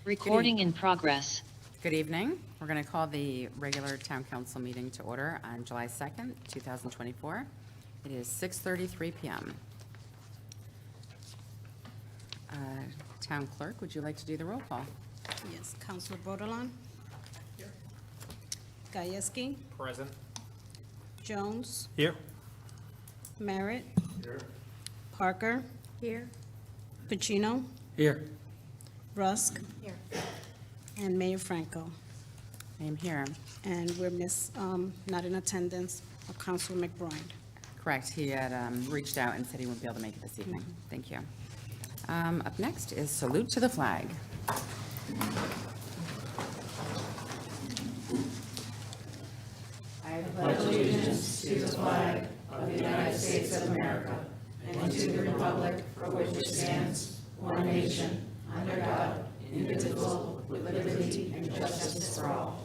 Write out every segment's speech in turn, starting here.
Recording in progress. Good evening. We're going to call the regular town council meeting to order on July 2nd, 2024. It is 6:33 p.m. Town clerk, would you like to do the roll call? Yes, Councilor Bordelon. Here. Gajewski. Present. Jones. Here. Merritt. Here. Parker. Here. Pacino. Here. Rusk. Here. And Mayor Franco. I am here. And we're not in attendance, Councilor McBride. Correct. He had reached out and said he wouldn't be able to make it this evening. Thank you. Up next is salute to the flag. I pledge allegiance to the flag of the United States of America and to the republic for which it stands, one nation, under God, indivisible, with liberty and justice for all.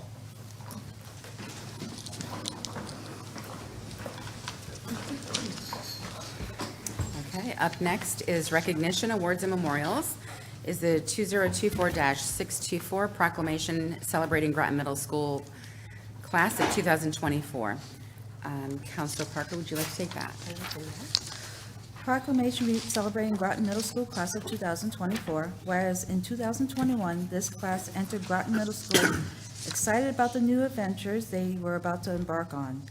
Okay, up next is recognition, awards, and memorials. Is the 2024-624 proclamation celebrating Groton Middle School class of 2024. Councilor Parker, would you like to take that? Proclamation celebrating Groton Middle School class of 2024, whereas in 2021, this class entered Groton Middle School excited about the new adventures they were about to embark on.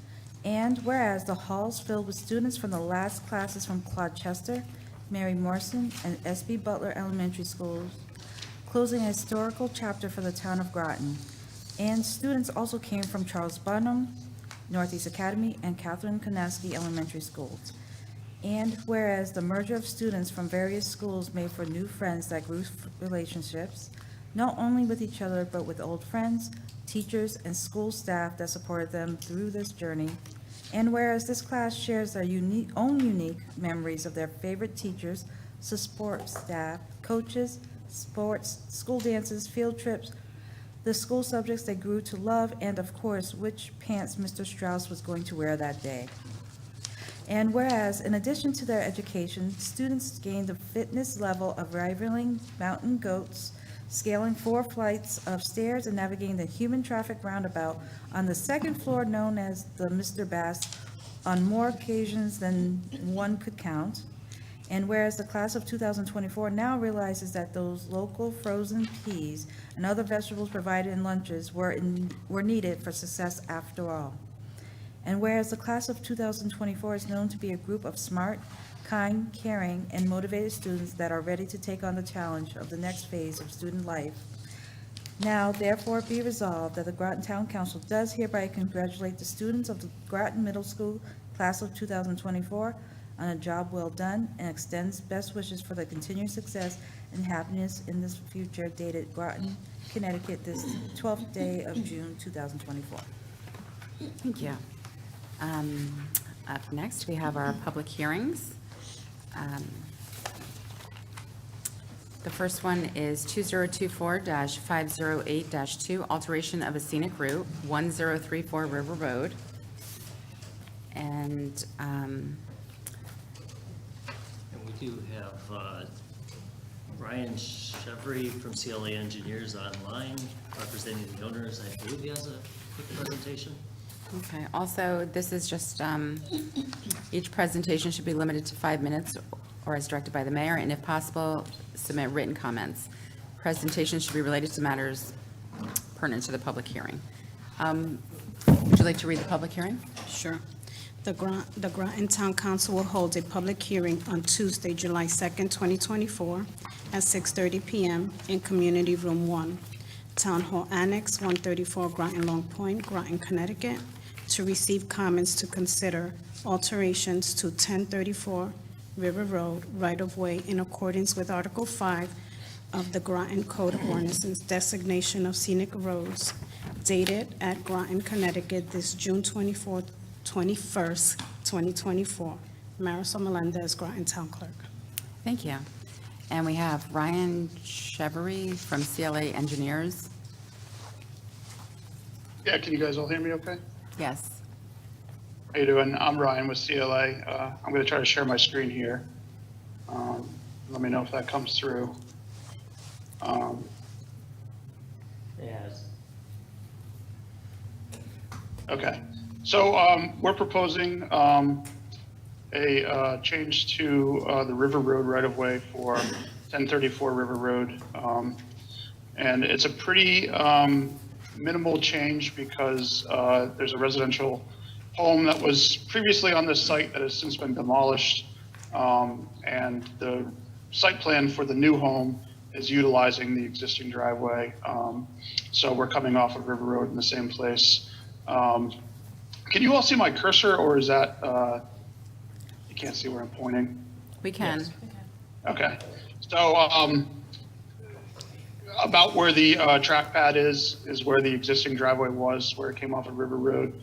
And whereas the halls filled with students from the last classes from Claude Chester, Mary Morrison, and S.B. Butler Elementary Schools, closing a historical chapter for the town of Groton. And students also came from Charles Bunham, Northeast Academy, and Catherine Konaski Elementary Schools. And whereas the merger of students from various schools made for new friends that grew relationships, not only with each other, but with old friends, teachers, and school staff that supported them through this journey. And whereas this class shares their own unique memories of their favorite teachers, support staff, coaches, sports, school dances, field trips, the school subjects they grew to love, and of course, which pants Mr. Strauss was going to wear that day. And whereas, in addition to their education, students gained a fitness level of rivaling mountain goats, scaling 4 flights of stairs and navigating the human traffic roundabout on the second floor known as the Mr. Bass on more occasions than one could count. And whereas the class of 2024 now realizes that those local frozen peas and other vegetables provided in lunches were needed for success after all. And whereas the class of 2024 is known to be a group of smart, kind, caring, and motivated students that are ready to take on the challenge of the next phase of student life. Now, therefore, be resolved that the Groton Town Council does hereby congratulate the students of the Groton Middle School class of 2024 on a job well done and extends best wishes for the continued success and happiness in this future, dated Groton, Connecticut, this 12th day of June 2024. Thank you. Up next, we have our public hearings. The first one is 2024-508-2, alteration of a scenic route, 1034 River Road. And we do have Ryan Chevry from CLA Engineers online representing the owners. I believe he has a quick presentation. okay, also, this is just, each presentation should be limited to 5 minutes or as directed by the mayor, and if possible, submit written comments. Presentations should be related to matters pertinent to the public hearing. Would you like to read the public hearing? Sure. The Groton Town Council will hold a public hearing on Tuesday, July 2nd, 2024, at 6:30 p.m. in Community Room 1, Town Hall Annex 134, Groton Long Point, Groton, Connecticut, to receive comments to consider alterations to 1034 River Road right-of-way in accordance with Article 5 of the Groton Code of Ordinances, designation of scenic roads, dated at Groton, Connecticut, this June 21st, 2024. Marisol Melendez, Groton Town Clerk. Thank you. And we have Ryan Chevry from CLA Engineers. Yeah, can you guys all hear me okay? Yes. How you doing? I'm Ryan with CLA. I'm going to try to share my screen here. Let me know if that comes through. Okay, so we're proposing a change to the River Road right-of-way for 1034 River Road. And it's a pretty minimal change because there's a residential home that was previously on this site that has since been demolished. And the site plan for the new home is utilizing the existing driveway. So we're coming off of River Road in the same place. Can you all see my cursor, or is that, you can't see where I'm pointing? We can. Okay, so about where the track pad is where the existing driveway was, where it came off of River Road.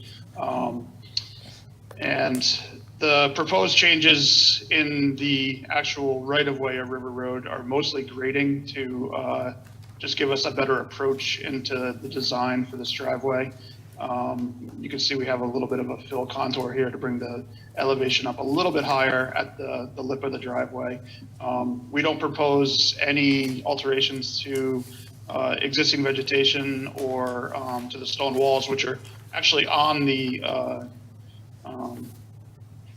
And the proposed changes in the actual right-of-way of River Road are mostly grading to just give us a better approach into the design for this driveway. You can see we have a little bit of a fill contour here to bring the elevation up a little bit higher at the lip of the driveway. We don't propose any alterations to existing vegetation or to the stone walls, which are actually on the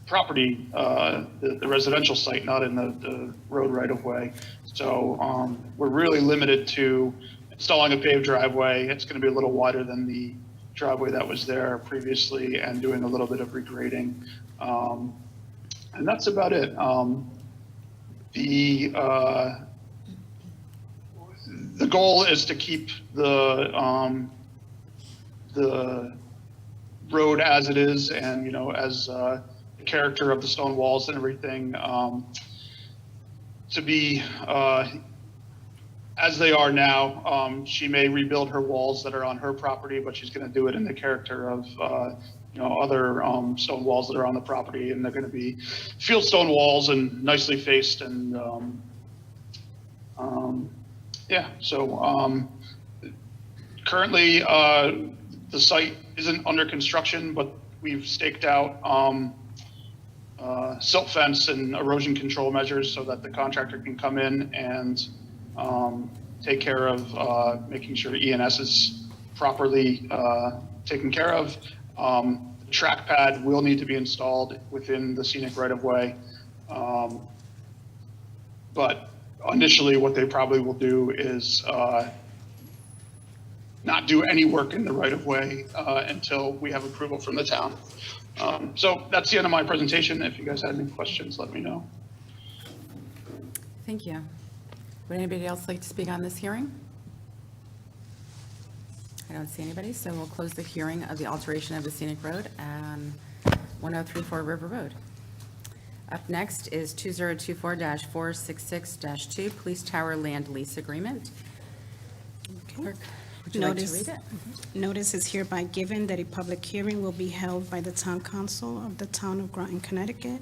property, the residential site, not in the road right-of-way. So we're really limited to installing a paved driveway. It's going to be a little wider than the driveway that was there previously, and doing a little bit of regrading. And that's about it. The goal is to keep the road as it is, and, you know, as the character of the stone walls and everything, to be as they are now. She may rebuild her walls that are on her property, but she's going to do it in the character of you know, other stone walls that are on the property, and they're going to be field stone walls and nicely faced. And yeah, so currently the site isn't under construction, but we've staked out silt fence and erosion control measures so that the contractor can come in and take care of making sure ENS is properly taken care of. The track pad will need to be installed within the scenic right-of-way. But initially what they probably will do is not do any work in the right-of-way until we have approval from the town. So that's the end of my presentation. If you guys had any questions, let me know. Thank you. Would anybody else like to speak on this hearing? I don't see anybody, so we'll close the hearing of the alteration of the scenic road on 1034 River Road. Up next is 2024-466-2, Police Tower Land Lease Agreement. Clerk, would you like to read it? Notice is hereby given that a public hearing will be held by the Town Council of the Town of Groton, Connecticut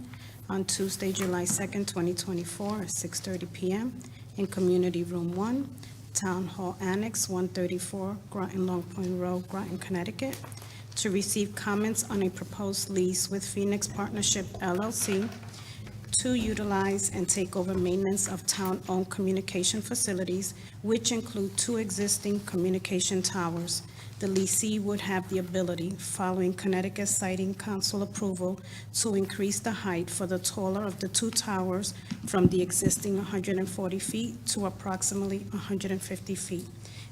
on Tuesday, July 2nd, 2024, at 6:30 p.m. in Community Room 1, Town Hall Annex 134, Groton Long Point Road, Groton, Connecticut, to receive comments on a proposed lease with Phoenix Partnership LLC to utilize and take over maintenance of town-owned communication facilities, which include 2 existing communication towers. The leasee would have the ability, following Connecticut Siting Council approval, to increase the height for the taller of the 2 towers from the existing 140 feet to approximately 150 feet.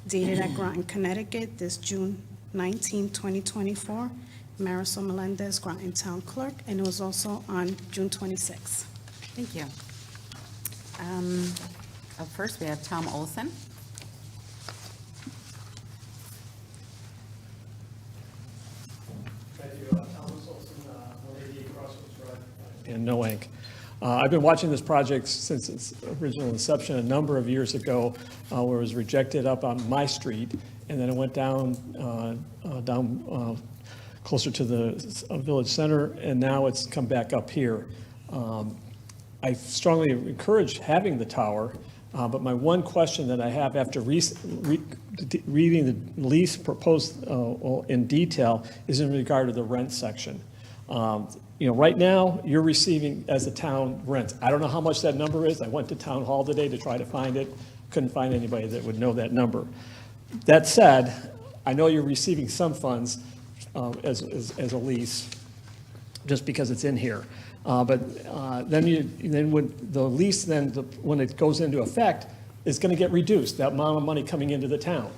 Dated at Groton, Connecticut, this June 19, 2024. Marisol Melendez, Groton Town Clerk, and it was also on June 26. Thank you. Up first, we have Tom Olson. Thank you. Thomas Olson, 188 Crossroads Drive in Noank. I've been watching this project since its original inception a number of years ago, where it was rejected up on my street, and then it went down closer to the village center, and now it's come back up here. I strongly encourage having the tower, but my one question that I have after reading the lease proposed in detail is in regard to the rent section. You know, right now, you're receiving, as a town, rent. I don't know how much that number is. I went to Town Hall today to try to find it. Couldn't find anybody that would know that number. That said, I know you're receiving some funds. as a lease, just because it's in here. But then when the lease, when it goes into effect, is going to get reduced, that amount of money coming into the town.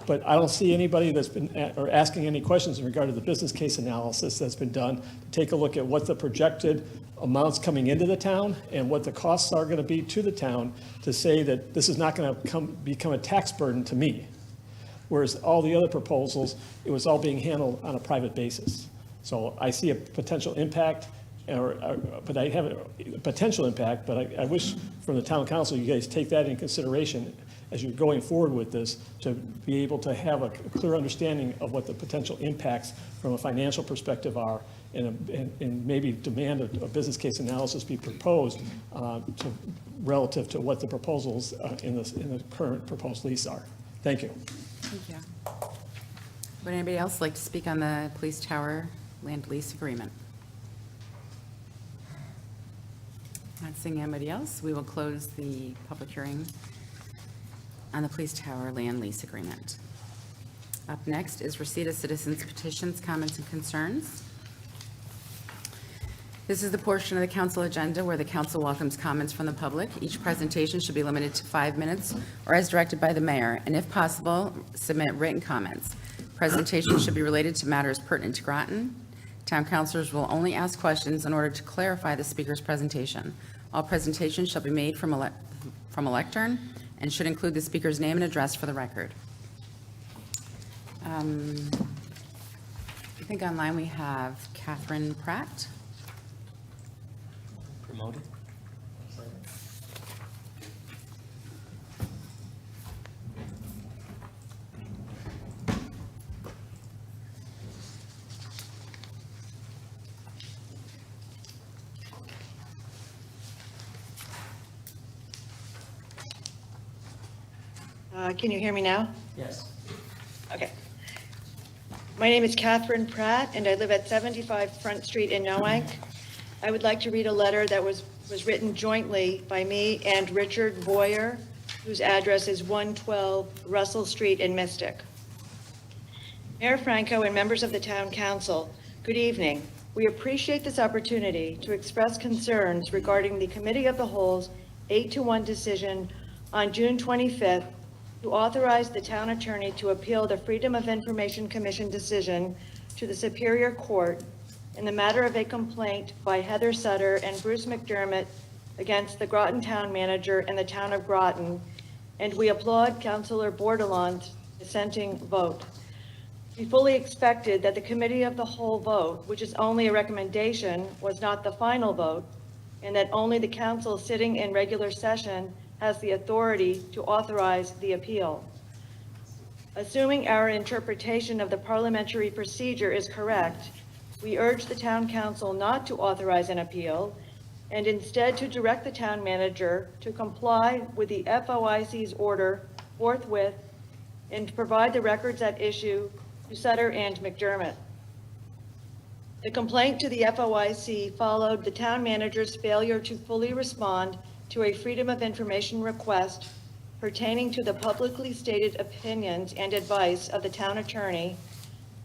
But I don't see anybody that's been, or asking any questions in regard to the business case analysis that's been done, to take a look at what the projected amounts coming into the town and what the costs are going to be to the town, to say that this is not going to become a tax burden to me. Whereas all the other proposals, it was all being handled on a private basis. So I see a potential impact, but I have a potential impact, but I wish from the town council, you guys take that in consideration as you're going forward with this, to be able to have a clear understanding of what the potential impacts from a financial perspective are, and maybe demand a business case analysis be proposed relative to what the proposals in the current proposed lease are. Thank you. Thank you. Would anybody else like to speak on the police tower land lease agreement? Not seeing anybody else, we will close the public hearing on the police tower land lease agreement. Up next is receipt of citizens' petitions, comments, and concerns. This is the portion of the council agenda where the council welcomes comments from the public. Each presentation should be limited to 5 minutes or as directed by the mayor, and if possible, submit written comments. Presentations should be related to matters pertinent to Groton. Town councilors will only ask questions in order to clarify the speaker's presentation. All presentations shall be made from a lectern and should include the speaker's name and address for the record. I think online we have Catherine Pratt. Promoted? Can you hear me now? Yes. Okay. My name is Catherine Pratt, and I live at 75 Front Street in Noank. I would like to read a letter that was written jointly by me and Richard Boyer, whose address is 112 Russell Street in Mystic. Mayor Franco and members of the Town Council, good evening. We appreciate this opportunity to express concerns regarding the Committee of the Whole's 8-1 decision on June 25th to authorize the town attorney to appeal the Freedom of Information Commission decision to the Superior Court in the matter of a complaint by Heather Sutter and Bruce McDermott against the Groton town manager and the town of Groton, and we applaud Councilor Bordelon's dissenting vote. We fully expected that the Committee of the Whole vote, which is only a recommendation, was not the final vote, and that only the council sitting in regular session has the authority to authorize the appeal. Assuming our interpretation of the parliamentary procedure is correct, we urge the town council not to authorize an appeal and instead to direct the town manager to comply with the FOIC's order forthwith and to provide the records at issue to Sutter and McDermott. The complaint to the FOIC followed the town manager's failure to fully respond to a Freedom of Information request pertaining to the publicly stated opinions and advice of the town attorney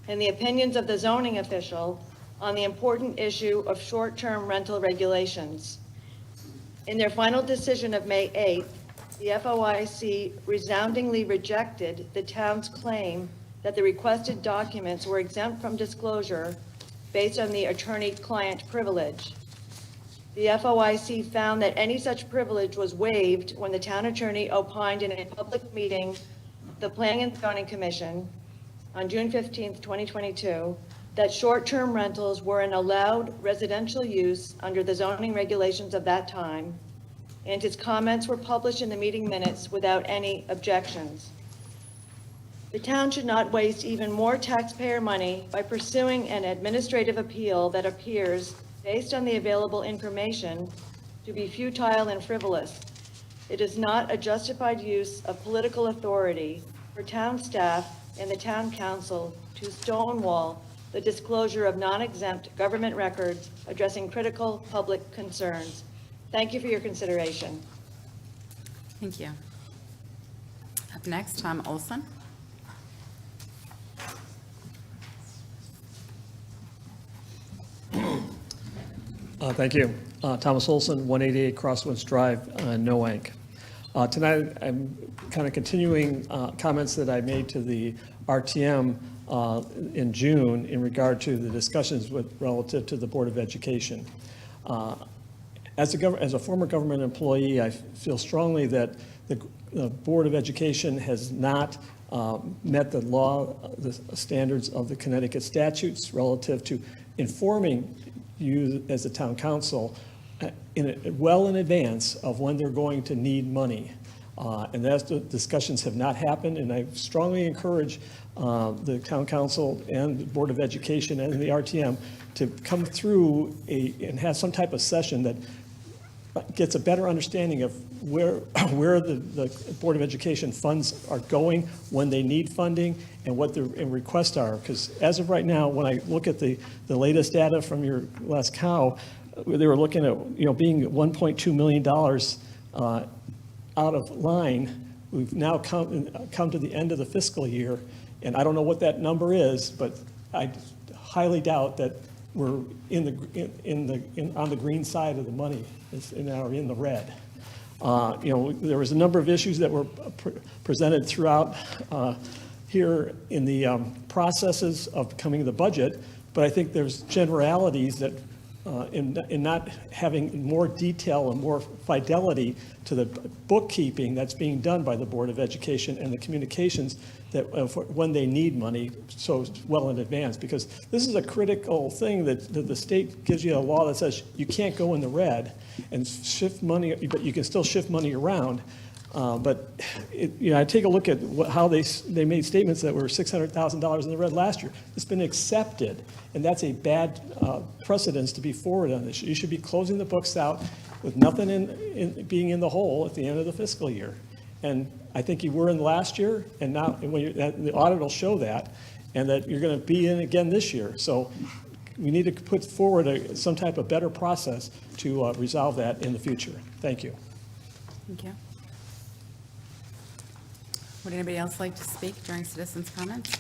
and the opinions of the zoning official on the important issue of short-term rental regulations. In their final decision of May 8th, the FOIC resoundingly rejected the town's claim that the requested documents were exempt from disclosure based on the attorney-client privilege. The FOIC found that any such privilege was waived when the town attorney opined in a public meeting of the Planning and Zoning Commission on June 15th, 2022, that short-term rentals were an allowed residential use under the zoning regulations of that time, and his comments were published in the meeting minutes without any objections. The town should not waste even more taxpayer money by pursuing an administrative appeal that appears, based on the available information, to be futile and frivolous. It is not a justified use of political authority for town staff and the town council to stonewall the disclosure of non-exempt government records addressing critical public concerns. Thank you for your consideration. Thank you. Up next, Tom Olson. Thank you. Thomas Olson, 188 Crosswinds Drive, Noank. Tonight, I'm kind of continuing comments that I made to the RTM in June in regard to the discussions relative to the Board of Education. As a former government employee, I feel strongly that the Board of Education has not met the law, the standards of the Connecticut statutes relative to informing you as a town council well in advance of when they're going to need money. And those discussions have not happened, and I strongly encourage the town council and the Board of Education and the RTM to come through and have some type of session that gets a better understanding of where the Board of Education funds are going, when they need funding, and what the requests are. Because as of right now, when I look at the latest data from your last cow, they were looking at being $1.2 million out of line. We've now come to the end of the fiscal year, and I don't know what that number is, but I highly doubt that we're on the green side of the money, or in the red. There was a number of issues that were presented throughout here in the processes of coming to the budget, but I think there's generalities that in not having more detail and more fidelity to the bookkeeping that's being done by the Board of Education and the communications that when they need money so well in advance, because this is a critical thing that the state gives you a law that says you can't go in the red and shift money, but you can still shift money around. But I take a look at how they made statements that were $600,000 in the red last year. It's been accepted, and that's a bad precedence to be forward on this. You should be closing the books out with nothing being in the hole at the end of the fiscal year. And I think you were in last year, and now the audit will show that, and that you're going to be in again this year. So we need to put forward some type of better process to resolve that in the future. Thank you. Thank you. Would anybody else like to speak during citizens' comments?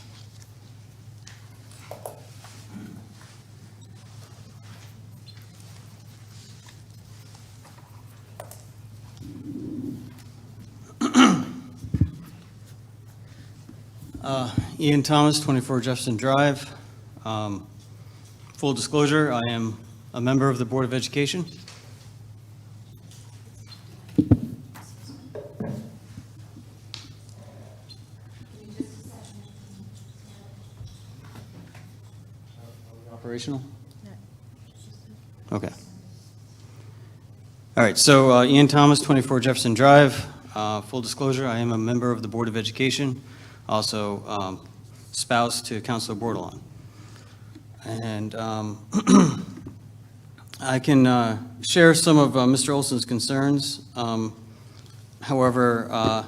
Ian Thomas, 24 Jefferson Drive. Full disclosure, I am a member of the Board of Education. Operational? Okay. All right, so Ian Thomas, 24 Jefferson Drive. Full disclosure, I am a member of the Board of Education, also spouse to Councilor Bordelon. And I can share some of Mr. Olson's concerns. However,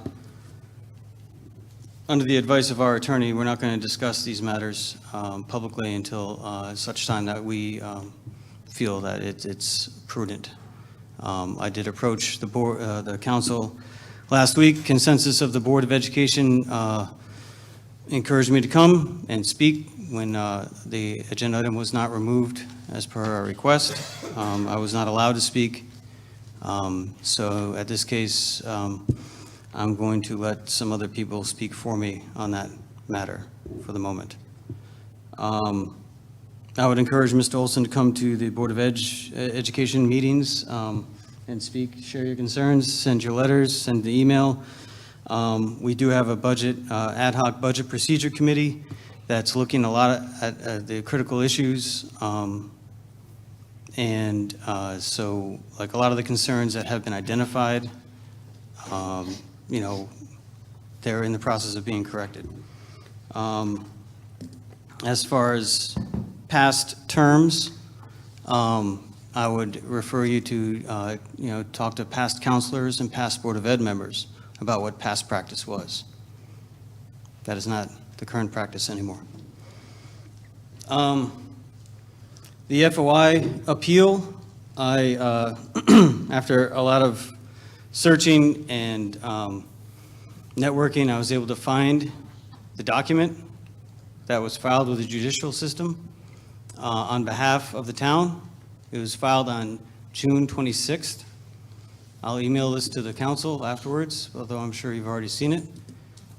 under the advice of our attorney, we're not going to discuss these matters publicly until such time that we feel that it's prudent. I did approach the board, the council last week. Consensus of the Board of Education encouraged me to come and speak when the agenda item was not removed as per our request. I was not allowed to speak. So at this case, I'm going to let some other people speak for me on that matter for the moment. I would encourage Mr. Olson to come to the Board of Education meetings and speak, share your concerns, send your letters, send the email. We do have a budget, ad hoc budget procedure committee that's looking a lot at the critical issues. So like a lot of the concerns that have been identified, they're in the process of being corrected. As far as past terms, I would refer you to, talk to past counselors and past Board of Ed members about what past practice was. That is not the current practice anymore. The FOI appeal, after a lot of searching and networking, I was able to find the document that was filed with the judicial system on behalf of the town It was filed on June 26th. I'll email this to the council afterwards, although I'm sure you've already seen it.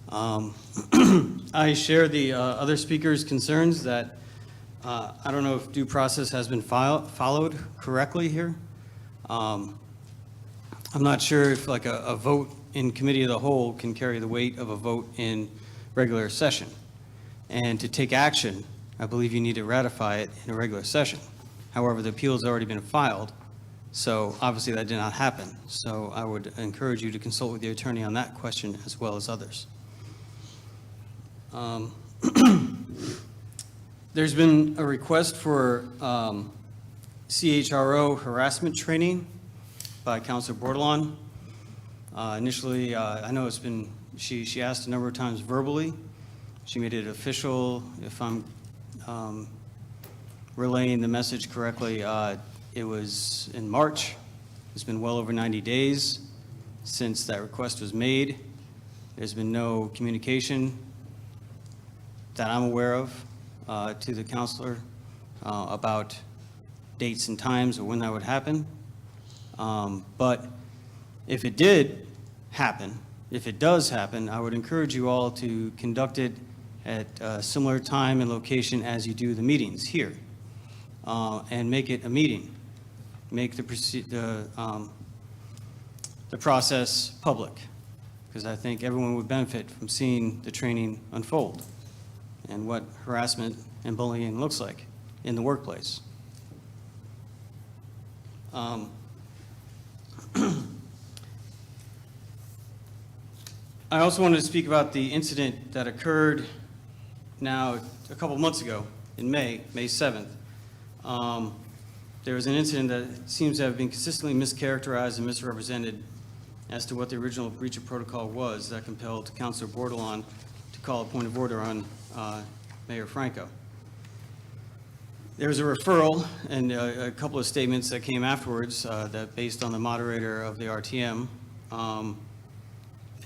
I share the other speakers' concerns that I don't know if due process has been followed correctly here. I'm not sure if like a vote in committee of the whole can carry the weight of a vote in regular session. And to take action, I believe you need to ratify it in a regular session. However, the appeal has already been filed, so obviously that did not happen. So I would encourage you to consult with your attorney on that question as well as others. There's been a request for CHRO harassment training by Councilor Bordelon. Initially, I know it's been, she asked a number of times verbally. She made it official. If I'm relaying the message correctly, it was in March. It's been well over 90 days since that request was made. There's been no communication that I'm aware of to the counselor about dates and times or when that would happen. But if it did happen, if it does happen, I would encourage you all to conduct it at a similar time and location as you do the meetings here, and make it a meeting. Make the process public, because I think everyone would benefit from seeing the training unfold and what harassment and bullying looks like in the workplace. I also wanted to speak about the incident that occurred now a couple months ago in May 7th. There was an incident that seems to have been consistently mischaracterized and misrepresented as to what the original breach of protocol was that compelled Councilor Bordelon to call a point of order on Mayor Franco. There was a referral and a couple of statements that came afterwards that based on the moderator of the RTM,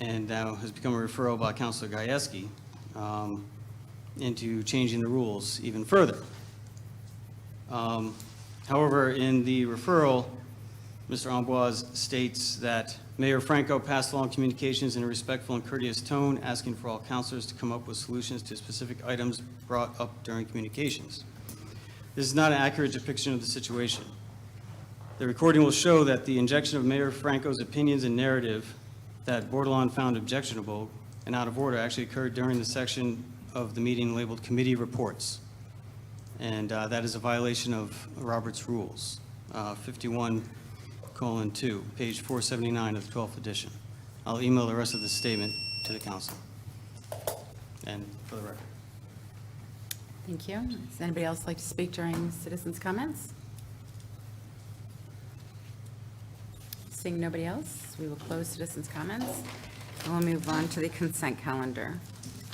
and now has become a referral by Councilor Gajewski into changing the rules even further. However, in the referral, Mr. Amboise states that Mayor Franco passed along communications in a respectful and courteous tone, asking for all councilors to come up with solutions to specific items brought up during communications. This is not an accurate depiction of the situation. The recording will show that the injection of Mayor Franco's opinions and narrative that Bordelon found objectionable and out of order actually occurred during the section of the meeting labeled Committee Reports. And that is a violation of Robert's Rules, 51:2, page 479 of the 12th edition. I'll email the rest of the statement to the council and for the record. Thank you. Does anybody else like to speak during citizens' comments? Seeing nobody else, we will close citizens' comments, and we'll move on to the consent calendar.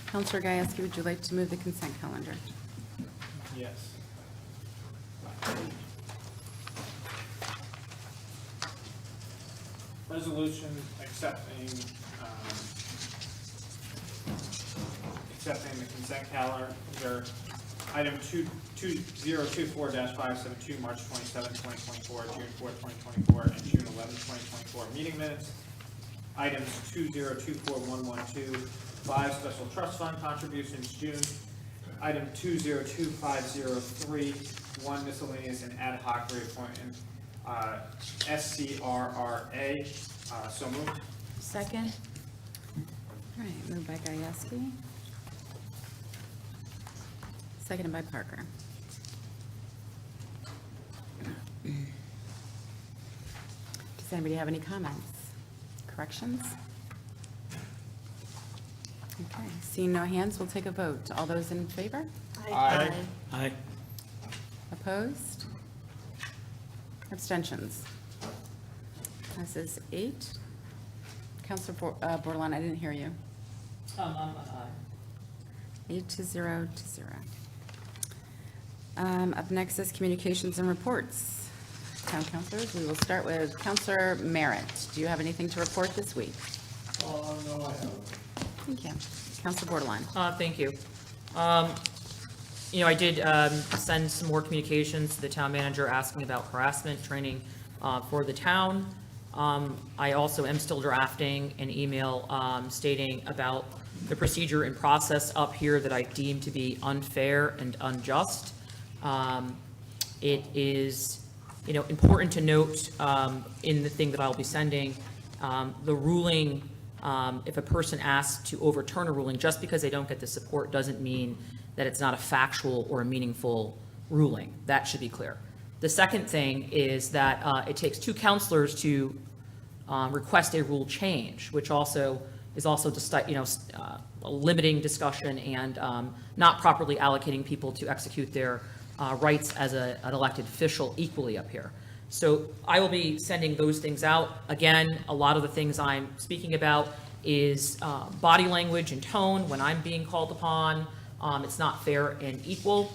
Councilor Gajewski, would you like to move the consent calendar? Yes. Resolution accepting the consent calendar. Item 2024-572, March 27, 2024, June 4, 2024, and June 11, 2024 meeting minutes. Items 2024-112, 5 special trust fund contributions, June. Item 202503, 1 miscellaneous and ad hoc reappointment, SCRRA. So moved. Second? All right, moved by Gajewski. Seconded by Parker. Does anybody have any comments, corrections? Okay, seeing no hands, we'll take a vote. All those in favor? Aye. Aye. Opposed? Abstentions? Passes 8. Counselor Bordelon, I didn't hear you. 8-0. Up next is communications and reports. Town councilors, we will start with Counselor Merritt. Do you have anything to report this week? No, I haven't. Thank you. Counselor Bordelon. Thank you. I did send some more communications to the town manager asking about harassment training for the town. I also am still drafting an email stating about the procedure and process up here that I deem to be unfair and unjust. It is, important to note in the thing that I'll be sending, the ruling, if a person asks to overturn a ruling, just because they don't get the support doesn't mean that it's not a factual or a meaningful ruling. That should be clear. The second thing is that it takes 2 counselors to request a rule change, which also is also just, limiting discussion and not properly allocating people to execute their rights as an elected official equally up here. So I will be sending those things out. Again, a lot of the things I'm speaking about is body language and tone when I'm being called upon. It's not fair and equal.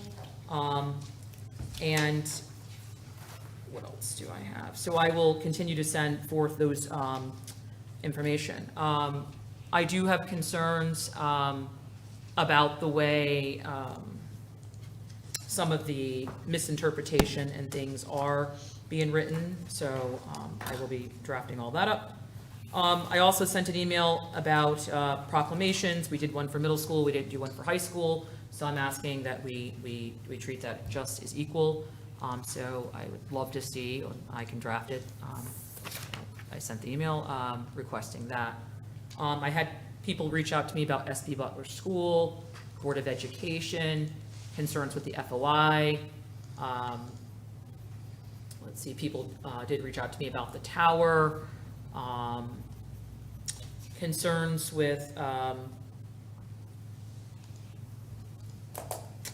And what else do I have? So I will continue to send forth those information. I do have concerns about the way some of the misinterpretation and things are being written, so I will be drafting all that up. I also sent an email about proclamations. We did one for middle school, we didn't do one for high school, so I'm asking that we treat that just as equal. So I would love to see, I can draft it. I sent the email requesting that. I had people reach out to me about SB Butler School, Board of Education, concerns with the FOI. Let's see, people did reach out to me about the tower, concerns with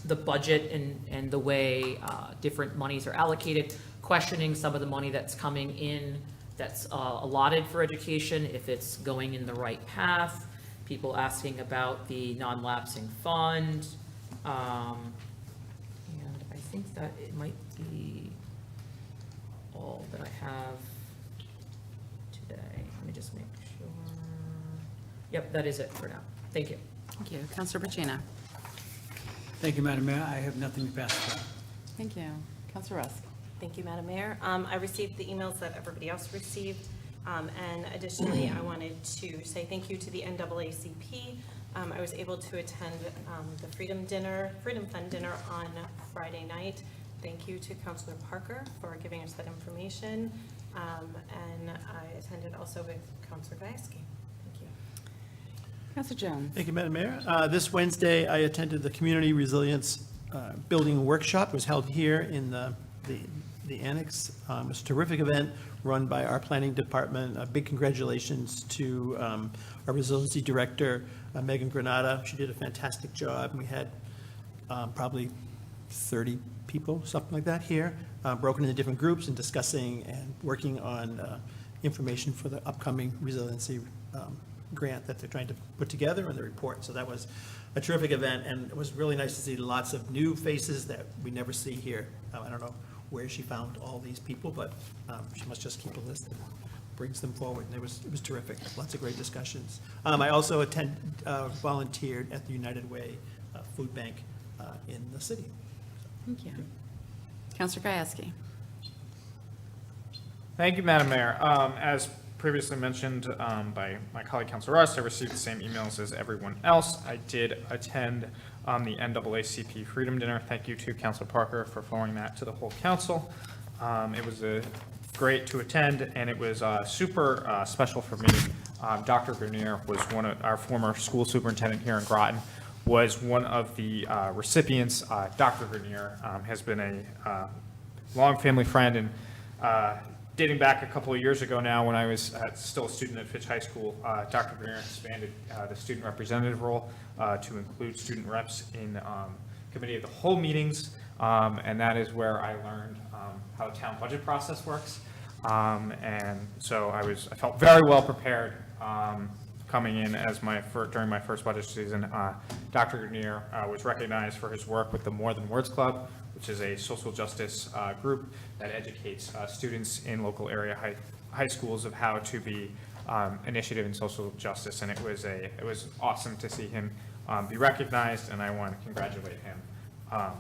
the budget and the way different monies are allocated, questioning some of the money that's coming in that's allotted for education, if it's going in the right path, people asking about the non-lapsing fund, and I think that it might be all that I have today. Let me just make sure. Yep, that is it for now. Thank you. Thank you. Counselor Pacino. Thank you, Madam Mayor. I have nothing to pass through. Thank you. Counselor Rusk. Thank you, Madam Mayor. I received the emails that everybody else received, and additionally, I wanted to say thank you to the NAACP. I was able to attend the Freedom Fund dinner on Friday night. Thank you to Councilor Parker for giving us that information, and I attended also with Councilor Gajewski. Thank you. Counselor Jones. Thank you, Madam Mayor. This Wednesday, I attended the Community Resilience Building Workshop. It was held here in the annex. It was a terrific event run by our planning department. Big congratulations to our resiliency director, Megan Granata. She did a fantastic job. And we had probably 30 people, something like that here, broken into different groups and discussing and working on information for the upcoming resiliency grant that they're trying to put together and the report. So that was a terrific event, and it was really nice to see lots of new faces that we never see here. I don't know where she found all these people, but she must just keep a list and brings them forward. And it was terrific. Lots of great discussions. I also volunteered at the United Way food bank in the city. Thank you. Counselor Gajewski. Thank you, Madam Mayor. As previously mentioned by my colleague, Councilor Rust, I received the same emails as everyone else. I did attend the NAACP Freedom Dinner. Thank you to Councilor Parker for forwarding that to the whole council. It was great to attend, and it was super special for me. Dr. Grenier was one of our former school superintendent here in Groton, was one of the recipients. Dr. Grenier has been a long family friend, and dating back a couple of years ago now, when I was still a student at Fitch High School, Dr. Grenier expanded the student representative role to include student reps in committee of the whole meetings, and that is where I learned how the town budget process works. And so I felt very well prepared coming in as during my first budget season. Dr. Grenier was recognized for his work with the More Than Words Club, which is a social justice group that educates students in local area high schools of how to be initiative in social justice. And it was awesome to see him be recognized, and I want to congratulate him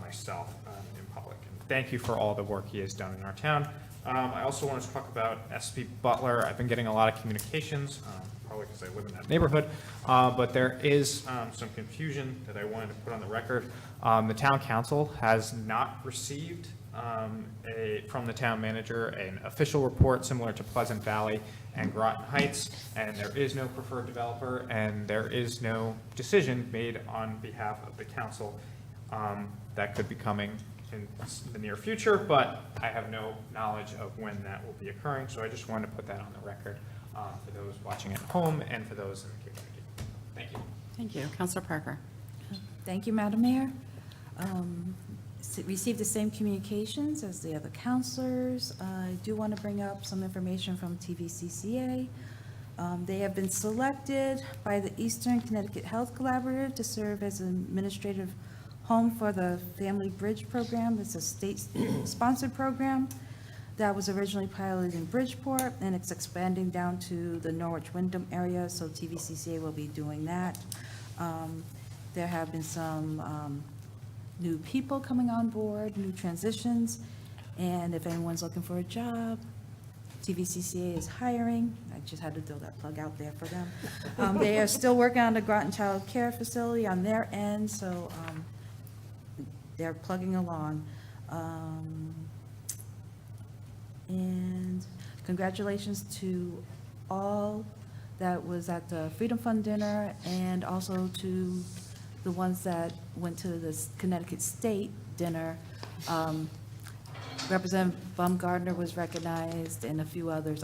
myself in public. And thank you for all the work he has done in our town. I also want to talk about SB Butler. I've been getting a lot of communications, probably because I live in that neighborhood, but there is some confusion that I wanted to put on the record. The town council has not received from the town manager an official report similar to Pleasant Valley and Groton Heights, and there is no preferred developer, and there is no decision made on behalf of the council that could be coming in the near future, but I have no knowledge of when that will be occurring, so I just wanted to put that on the record for those watching at home and for those in the community. Thank you. Thank you. Counselor Parker. Thank you, Madam Mayor. Received the same communications as the other counselors. I do want to bring up some information from TVCCA. They have been selected by the Eastern Connecticut Health Collaborative to serve as an administrative home for the Family Bridge Program. It's a state-sponsored program that was originally piloted in Bridgeport, and it's expanding down to the Norwich-Wyndham area, so TVCCA will be doing that. There have been some new people coming on board, new transitions, and if anyone's looking for a job, TVCCA is hiring. I just had to throw that plug out there for them. They are still working on the Groton Child Care Facility on their end, so they're plugging along. And congratulations to all that was at the Freedom Fund dinner, and also to the ones that went to the Connecticut State dinner. Representative Baumgardner was recognized, and a few others.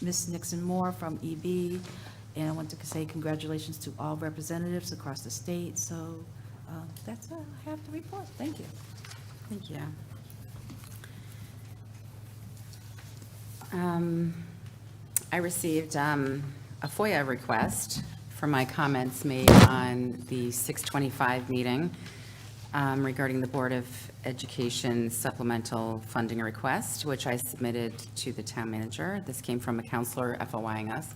Ms. Nixon Moore from EB, and I want to say congratulations to all representatives across the state. So that's all I have to report. Thank you. Thank you. I received a FOIA request for my comments made on the 625 meeting regarding the Board of Education supplemental funding request, which I submitted to the town manager. This came from a counselor FOIing us.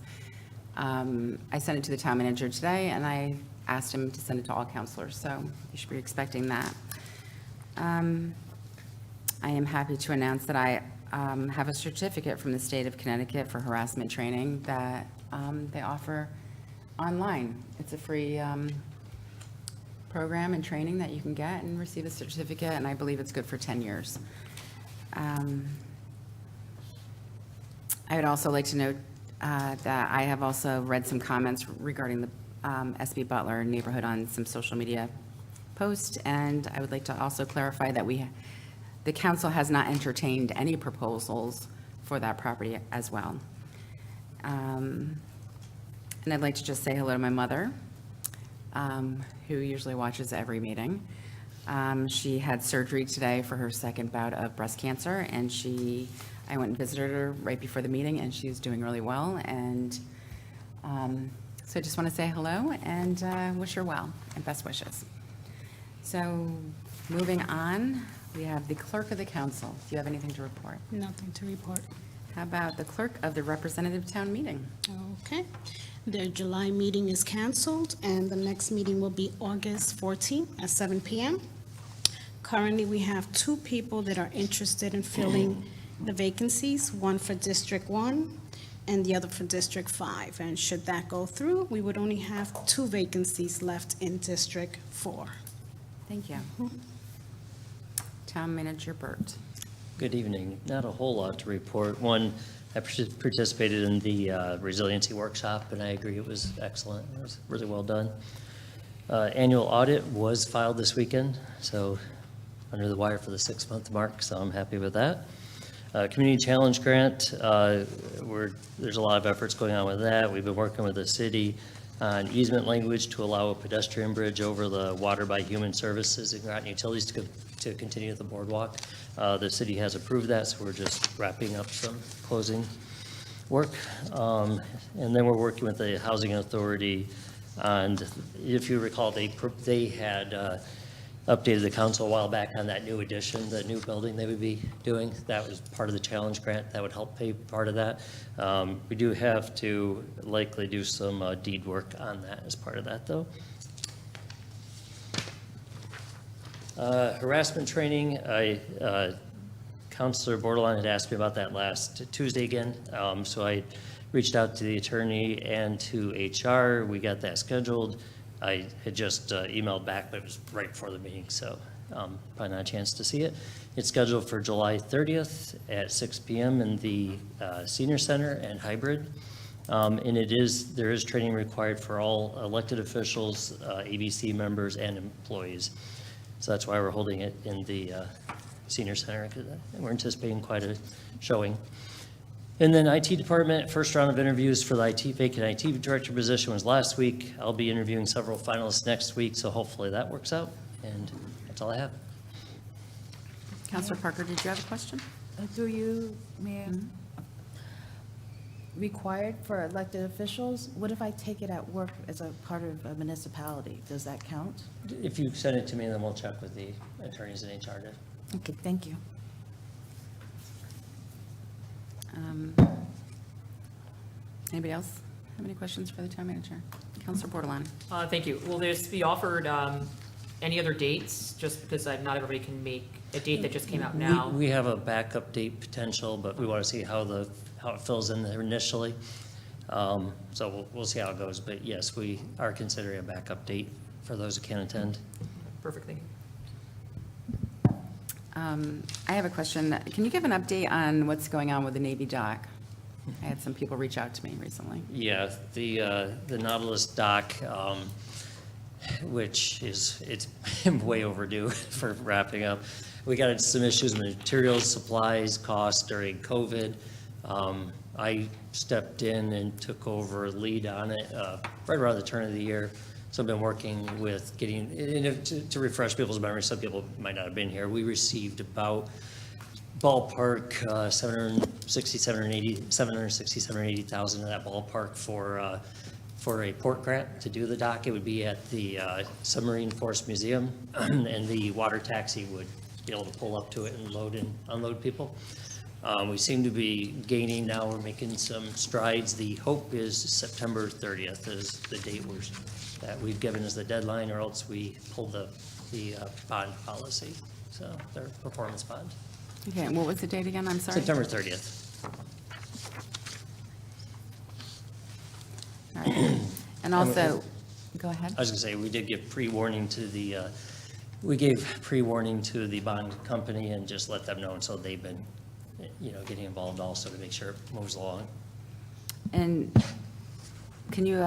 I sent it to the town manager today, and I asked him to send it to all counselors, so you should be expecting that. I am happy to announce that I have a certificate from the state of Connecticut for harassment training that they offer online. It's a free program and training that you can get and receive a certificate, and I believe it's good for 10 years. I would also like to note that I have also read some comments regarding the SB Butler neighborhood on some social media posts, and I would like to also clarify that the council has not entertained any proposals for that property as well. And I'd like to just say hello to my mother, who usually watches every meeting. She had surgery today for her second bout of breast cancer, and I went and visited her right before the meeting, and she's doing really well. And so I just want to say hello and wish her well and best wishes. So moving on, we have the clerk of the council. Do you have anything to report? Nothing to report. How about the clerk of the representative town meeting? Okay. Their July meeting is canceled, and the next meeting will be August 14th at 7 p.m. Currently, we have 2 people that are interested in filling the vacancies, one for District 1 and the other for District 5. And should that go through, we would only have 2 vacancies left in District 4. Thank you. Town Manager Burt. Good evening. Not a whole lot to report. One, I participated in the resiliency workshop, and I agree it was excellent. It was really well done. Annual audit was filed this weekend, so under the wire for the 6-month mark, so I'm happy with that. Community Challenge Grant, there's a lot of efforts going on with that. We've been working with the city on easement language to allow a pedestrian bridge over the water by human services and Groton Utilities to continue the boardwalk. The city has approved that, so we're just wrapping up some closing work. And then we're working with the Housing Authority, and if you recall, they had updated the council a while back on that new addition, the new building they would be doing. That was part of the challenge grant. That would help pay part of that. We do have to likely do some deed work on that as part of that, though. Harassment training, Counselor Bordelon had asked me about that last Tuesday again. So I reached out to the attorney and to HR. We got that scheduled. I had just emailed back, but it was right before the meeting, so probably not a chance to see it. It's scheduled for July 30th at 6 p.m. in the Senior Center and hybrid. And there is training required for all elected officials, ABC members, and employees. So that's why we're holding it in the Senior Center, because we're anticipating quite a showing. And then IT department, first round of interviews for the vacant IT director position was last week. I'll be interviewing several finalists next week, so hopefully that works out. And that's all I have. Counselor Parker, did you have a question? Through you, Mayor. Required for elected officials, what if I take it at work as a part of a municipality? Does that count? If you send it to me, then we'll check with the attorneys and HR. Okay, thank you. Anybody else have any questions for the town manager? Counselor Bordelon? Thank you. Will this be offered any other dates, just because not everybody can make a date that just came out now? We have a backup date potential, but we want to see how it fills in there initially. So we'll see how it goes. But yes, we are considering a backup date for those who can't attend. Perfect, thank you. I have a question. Can you give an update on what's going on with the Navy dock? I had some people reach out to me recently. Yeah, the Nautilus dock, which it's way overdue for wrapping up. We got some issues with materials, supplies, costs during COVID. I stepped in and took over lead on it right around the turn of the year. So I've been working with getting, and to refresh people's memory, some people might not have been here, we received about ballpark 780,000 of that ballpark for a port grant to do the dock. It would be at the Submarine Force Museum, and the water taxi would be able to pull up to it and load and unload people. We seem to be gaining now. We're making some strides. The hope is September 30th is the date that we've given as the deadline, or else we pull the bond policy, so their performance bond. Okay, and what was the date again? I'm sorry. September 30th. All right. And also, go ahead. I was gonna say, we did give pre-warning to we gave pre-warning to the bond company and just let them know, and so they've been, getting involved also to make sure it moves along. And can you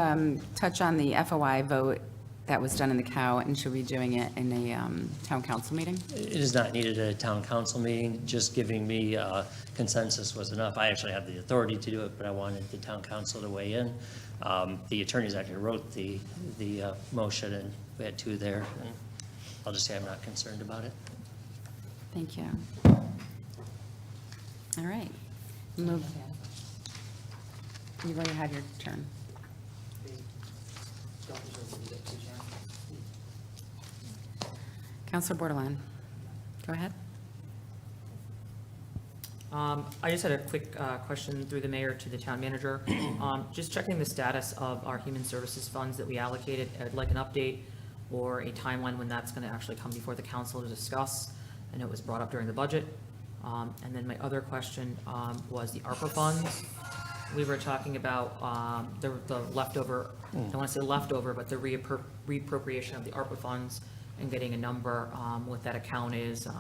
touch on the FOI vote that was done in the COW, and should we be doing it in a town council meeting? It is not needed at a town council meeting. Just giving me consensus was enough. I actually have the authority to do it, but I wanted the town council to weigh in. The attorneys actually wrote the motion, and we had two there. And I'll just say I'm not concerned about it. Thank you. All right. Move. You've already had your turn. Counselor Bordelon, go ahead. I just had a quick question through the mayor to the town manager. Just checking the status of our human services funds that we allocated. I'd like an update or a timeline when that's going to actually come before the council to discuss. I know it was brought up during the budget. And then my other question was the ARPA funds. We were talking about the leftover, I don't want to say leftover, but the reappropriation of the ARPA funds and getting a number what that account is. Do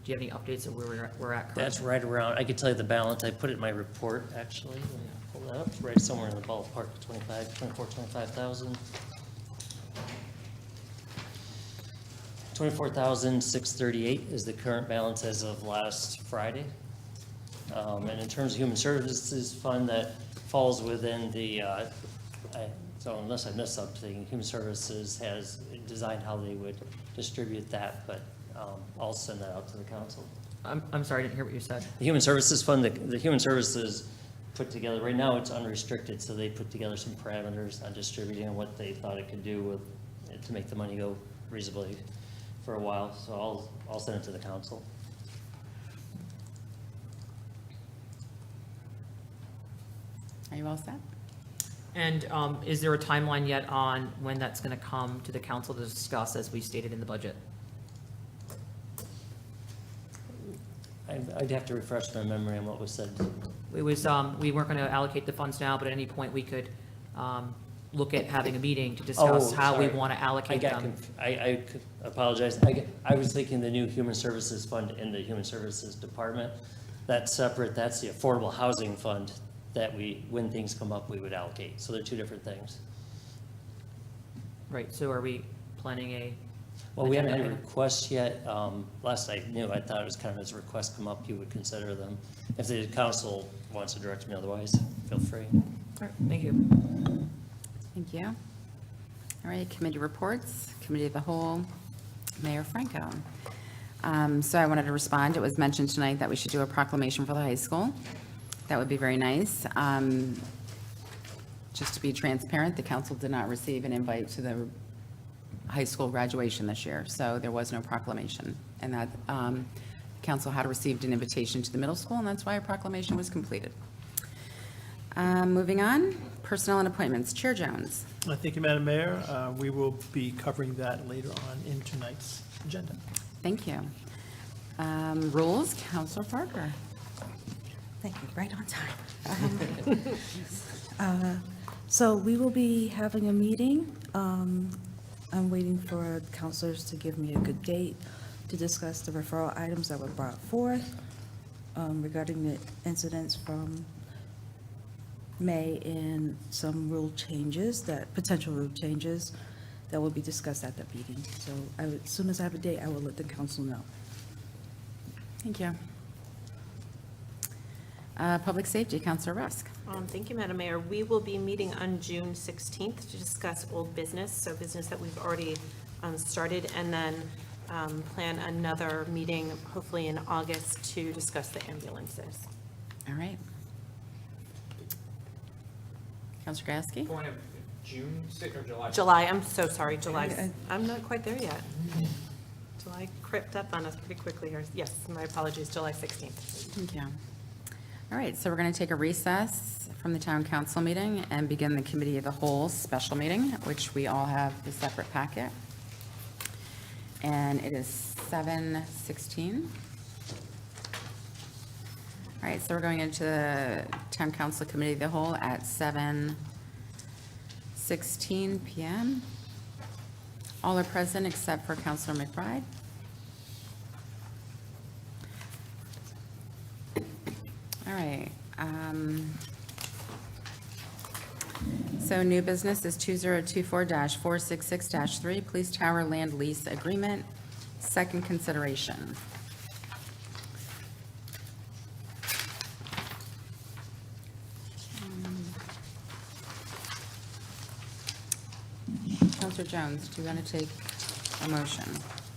you have any updates of where we're at currently? That's right around, I could tell you the balance. I put it in my report, actually. Let me pull that up. It's right somewhere in the ballpark, 25,000. 24,638 is the current balance as of last Friday. And in terms of human services fund, that falls within the, so unless I missed something, human services has designed how they would distribute that, but I'll send that out to the council. I'm sorry, I didn't hear what you said. The human services fund, the human services put together, right now it's unrestricted, so they put together some parameters on distributing and what they thought it could do with, to make the money go reasonably for a while, so I'll send it to the council. Are you all set? And is there a timeline yet on when that's going to come to the council to discuss, as we stated in the budget? I'd have to refresh my memory on what was said. It was, we weren't going to allocate the funds now, but at any point, we could look at having a meeting to discuss how we sorry. want to allocate them. I apologize. I was thinking the new Human Services Fund in the Human Services Department. That's separate. That's the Affordable Housing Fund that we, when things come up, we would allocate. So they're two different things. Right, so are we planning a? Well, we haven't had a agenda item? request yet. Last I knew, I thought it was kind of as requests come up, you would consider them. If the council wants to direct me otherwise, feel free. All right, thank you. Thank you. All right, committee reports, Committee of the Whole, Mayor Franco. So I wanted to respond. It was mentioned tonight that we should do a proclamation for the high school. That would be very nice. Just to be transparent, the council did not receive an invite to the high school graduation this year, so there was no proclamation. And that council had received an invitation to the middle school, and that's why a proclamation was completed. Moving on, personnel and appointments. Chair Jones. Thank you, Madam Mayor. We will be covering that later on in tonight's agenda. Thank you. Rules, Counselor Parker. Thank you, right on time. So we will be having a meeting. I'm waiting for counselors to give me a good date to discuss the referral items that were brought forth regarding the incidents from May and some rule changes, potential rule changes that will be discussed at the meeting. So as soon as I have a date, I will let the council know. Thank you. Public Safety, Counselor Rusk. Thank you, Madam Mayor. We will be meeting on June 16th to discuss old business, so business that we've already started, and then plan another meeting, hopefully in August, to discuss the ambulances. All right. Counselor Gasky. Point of June 6th or July? July, I'm so sorry, July. I- I'm not quite there yet. July crept up on us pretty quickly here. Yes, my apologies, July 16th. Thank you. All right, so we're going to take a recess from the town council meeting and begin the Committee of the Whole special meeting, which we all have the separate packet. And it is 7:16. All right, so we're going into the town council Committee of the Whole at 7:16 PM. All are present except for Counselor McBride. All right. So new business is 2024-466-3, Police Tower Land Lease Agreement, second consideration. Counselor Jones, do you want to take a motion?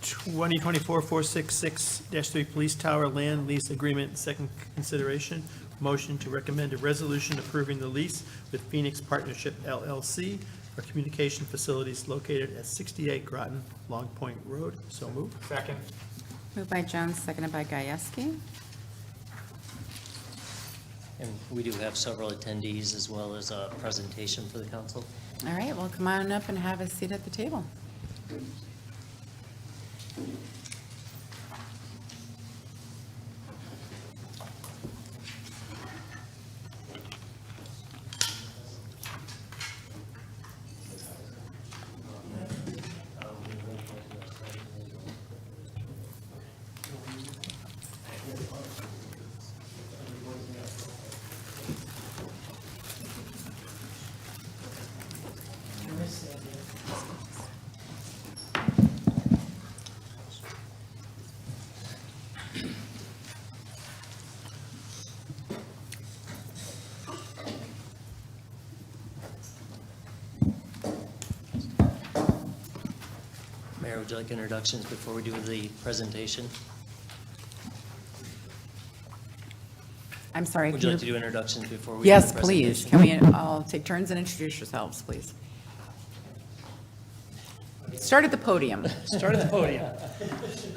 2024-466-3 Police Tower Land Lease Agreement, second consideration. Motion to recommend a resolution approving the lease with Phoenix Partnership LLC for communication facilities located at 68 Groton, Long Point Road. So moved. Second. Moved by Jones, seconded by Gieske. And we do have several attendees as well as a presentation for the council. All right, well, come on up and have a seat at the table. Mayor, would you like introductions before we do the presentation? I'm sorry. Would can you like to do introductions before we do Yes, the please. presentation? Can we all take turns and introduce yourselves, please? Start at the podium. Start at the podium.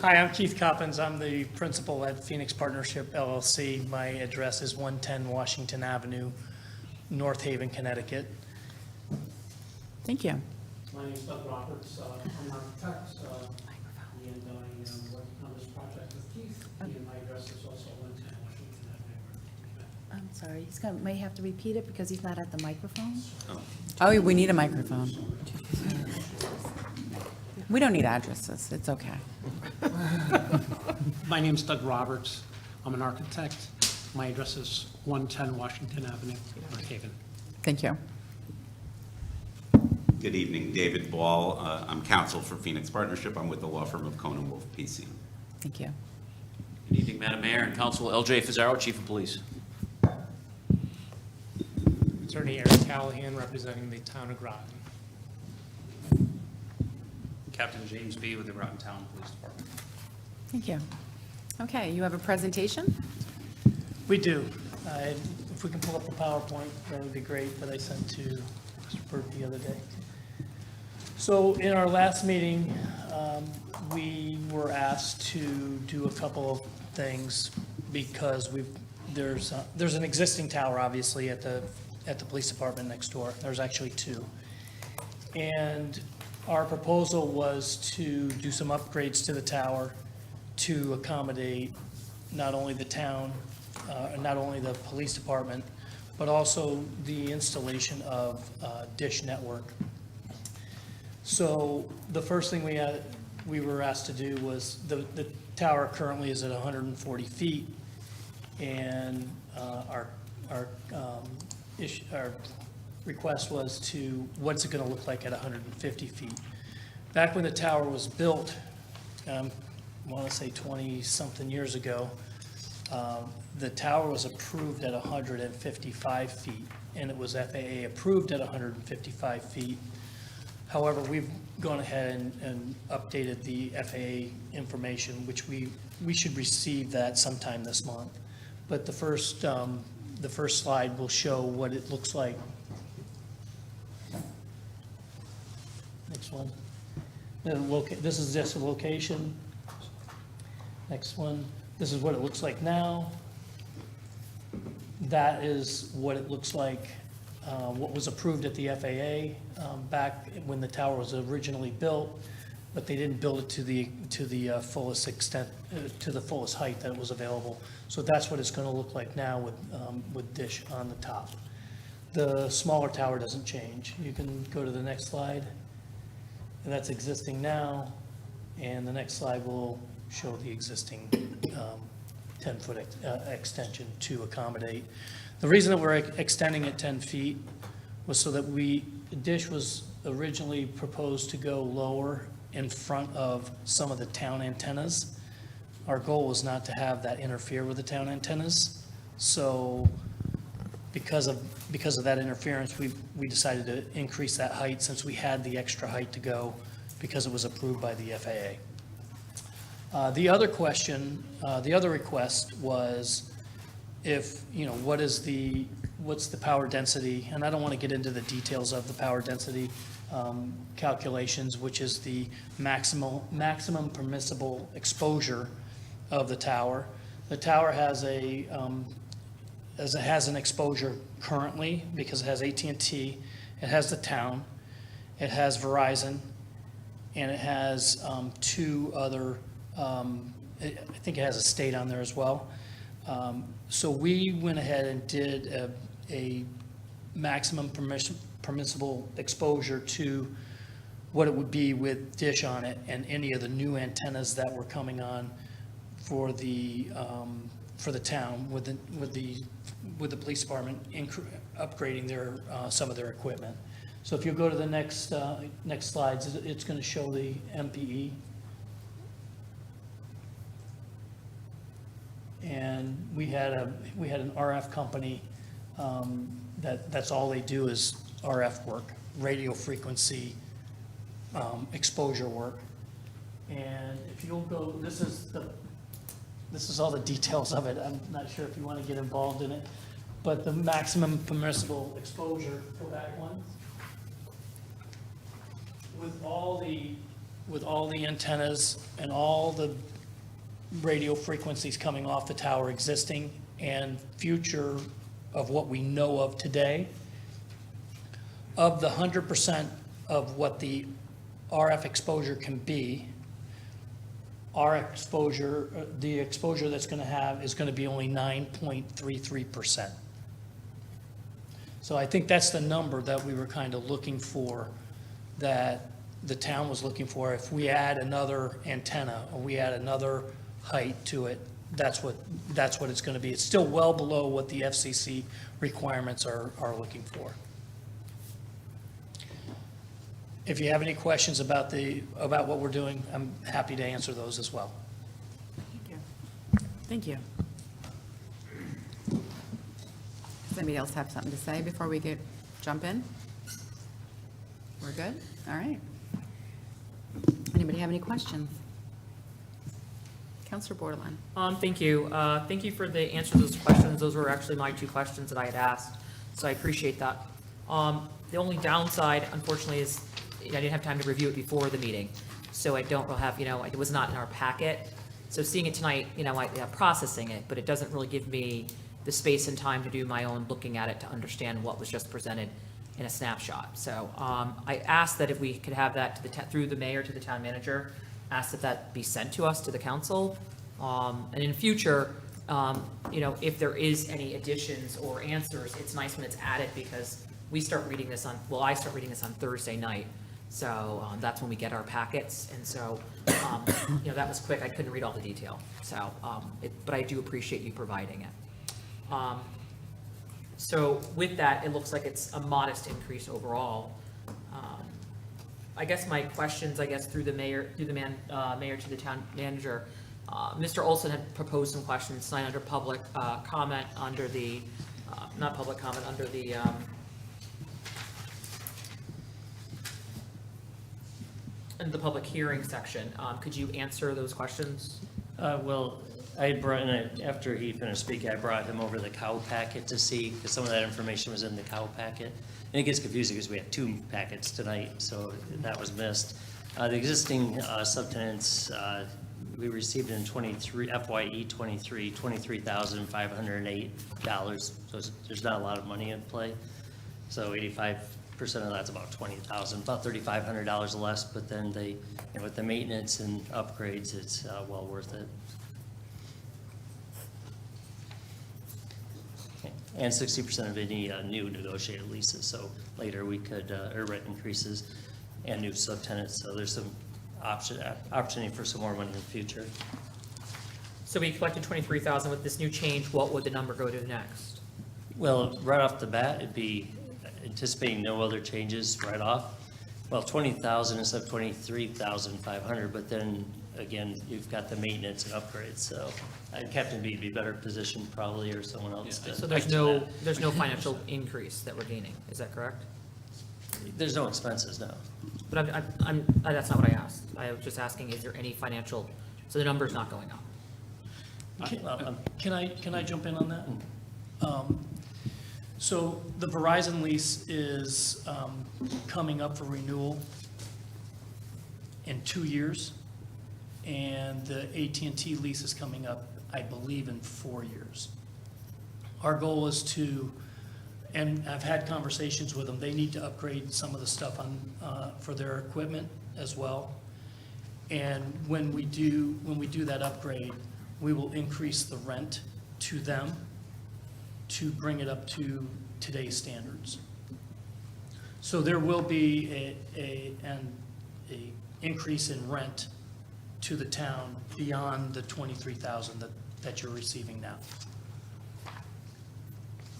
Hi, I'm Keith Coppins. I'm the principal at Phoenix Partnership LLC. My address is 110 Washington Avenue, North Haven, Connecticut. Thank you. My name is Doug Roberts. I'm an architect. and I worked on this project with Keith, and my address is also 110 Washington Avenue. I'm sorry, may have to repeat it because he's not at the microphone. Oh, we need a microphone. We don't need addresses, it's okay. My name's Doug Roberts. I'm an architect. My address is 110 Washington Avenue, North Haven. Thank you. Good evening, David Ball. I'm counsel for Phoenix Partnership. I'm with the law firm of Cohen & Wolf PC. Thank you. Good evening, Madam Mayor and Council. L.J. Fazaro, Chief of Police. Attorney Eric Callahan, representing the town of Groton. Captain James B. with the Groton Town Police Department. Thank you. Okay, you have a presentation? We do. If we can pull up the PowerPoint, that would be great, that I sent to Mr. Burt the other day. So in our last meeting, we were asked to do a couple of things because there's an existing tower, obviously, at the police department next door. There's actually two. And our proposal was to do some upgrades to the tower to accommodate not only the town, not only the police department, but also the installation of dish network. So the first thing we were asked to do was, the tower currently is at 140 feet, and our request was to, what's it going to look like at 150 feet? Back when the tower was built, I want to say 20-something years ago, the tower was approved at 155 feet, and it was FAA approved at 155 feet. However, we've gone ahead and updated the FAA information, which we should receive that sometime this month. But the first slide will show what it looks like. Next one. This is just a location. Next one. This is what it looks like now. That is what it looks like, what was approved at the FAA back when the tower was originally built, but they didn't build it to the fullest extent, to the fullest height that was available. So that's what it's going to look like now with dish on the top. The smaller tower doesn't change. You can go to the next slide. And that's existing now, and the next slide will show the existing 10-foot extension to accommodate. The reason that we're extending it 10 feet was so that dish was originally proposed to go lower in front of some of the town antennas. Our goal was not to have that interfere with the town antennas. So because of that interference, we decided to increase that height since we had the extra height to go because it was approved by the FAA. The other question, the other request was what's the power density? And I don't want to get into the details of the power density calculations, which is the maximum permissible exposure of the tower. The tower has an exposure currently because it has AT&T, it has the town, it has Verizon, and it has two other, I think it has a state on there as well. So we went ahead and did a maximum permissible exposure to what it would be with dish on it and any of the new antennas that were coming on for the town with the police department upgrading some of their equipment. So if you go to the next slides, it's going to show the MPE. And we had an RF company that's all they do is RF work, radio frequency exposure work. And if you'll go, this is all the details of it. I'm not sure if you want to get involved in it, but the maximum permissible exposure for that one, with all the antennas and all the radio frequencies coming off the tower existing and future of what we know of today, of the 100% of what the RF exposure can be, our exposure, the exposure that's going to have is going to be only 9.33%. So I think that's the number that we were kind of looking for, that the town was looking for. If we add another antenna or we add another height to it, that's what it's going to be. It's still well below what the FCC requirements are looking for. If you have any questions about what we're doing, I'm happy to answer those as well. Thank you. Does anybody else have something to say before we jump in? We're good? All right. Anybody have any questions? Counselor Bordelon. Thank you. Thank you for the answer to those questions. Those were actually my 2 questions that I had asked, so I appreciate that. The only downside, unfortunately, is I didn't have time to review it before the meeting, so I don't have, it was not in our packet. So seeing it tonight, I'm processing it, but it doesn't really give me the space and time to do my own looking at it to understand what was just presented in a snapshot. So I asked that if we could have that through the mayor to the town manager, ask that that be sent to us, to the council. And in future, if there is any additions or answers, it's nice when it's added, because I start reading this on Thursday night. So that's when we get our packets. And so, that was quick. I couldn't read all the detail. So, but I do appreciate you providing it. So with that, it looks like it's a modest increase overall. I guess my questions, through the mayor to the town manager, Mr. Olson had proposed some questions tonight under public comment under the, not public comment, under the, in the public hearing section. Could you answer those questions? Well, I had brought in, after he finished speaking, I brought him over the cow packet to see, because some of that information was in the cow packet. And it gets confusing because we have 2 packets tonight, so that was missed. The existing subtenants, we received in FYE 23, $23,508. So there's not a lot of money in play. So 85% of that's about $20,000, about $3,500 less, but then with the maintenance and upgrades, it's well worth it. And 60% of any new negotiated leases, so later we could, or rent increases and new subtenants, so there's some opportunity for some more money in the future. So we collected $23,000. With this new change, what would the number go to next? Well, right off the bat, it'd be anticipating no other changes right off. Well, 20,000 instead of 23,500, but then again, you've got the maintenance and upgrades, so Captain B would be better positioned probably, or someone else to. So there's no financial increase that we're gaining, is that correct? There's no expenses, no. But that's not what I asked. I was just asking, is there any financial, so the number's not going up? Can I jump in on that? So the Verizon lease is coming up for renewal in 2 years, and the AT&T lease is coming up, I believe, in 4 years. Our goal is to, and I've had conversations with them, they need to upgrade some of the stuff for their equipment as well. And when we do that upgrade, we will increase the rent to them to bring it up to today's standards. So there will be an increase in rent to the town beyond the $23,000 that you're receiving now.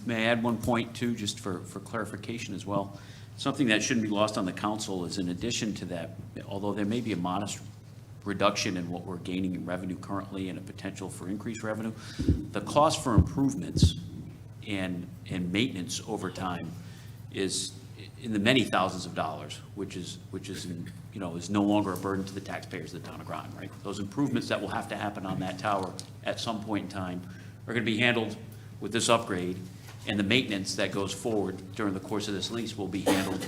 May I add one point too, just for clarification as well? Something that shouldn't be lost on the council is, in addition to that, although there may be a modest reduction in what we're gaining in revenue currently and a potential for increased revenue, the cost for improvements and maintenance over time is in the many thousands of dollars, which is no longer a burden to the taxpayers of the town of Groton, right? Those improvements that will have to happen on that tower at some point in time are going to be handled with this upgrade, and the maintenance that goes forward during the course of this lease will be handled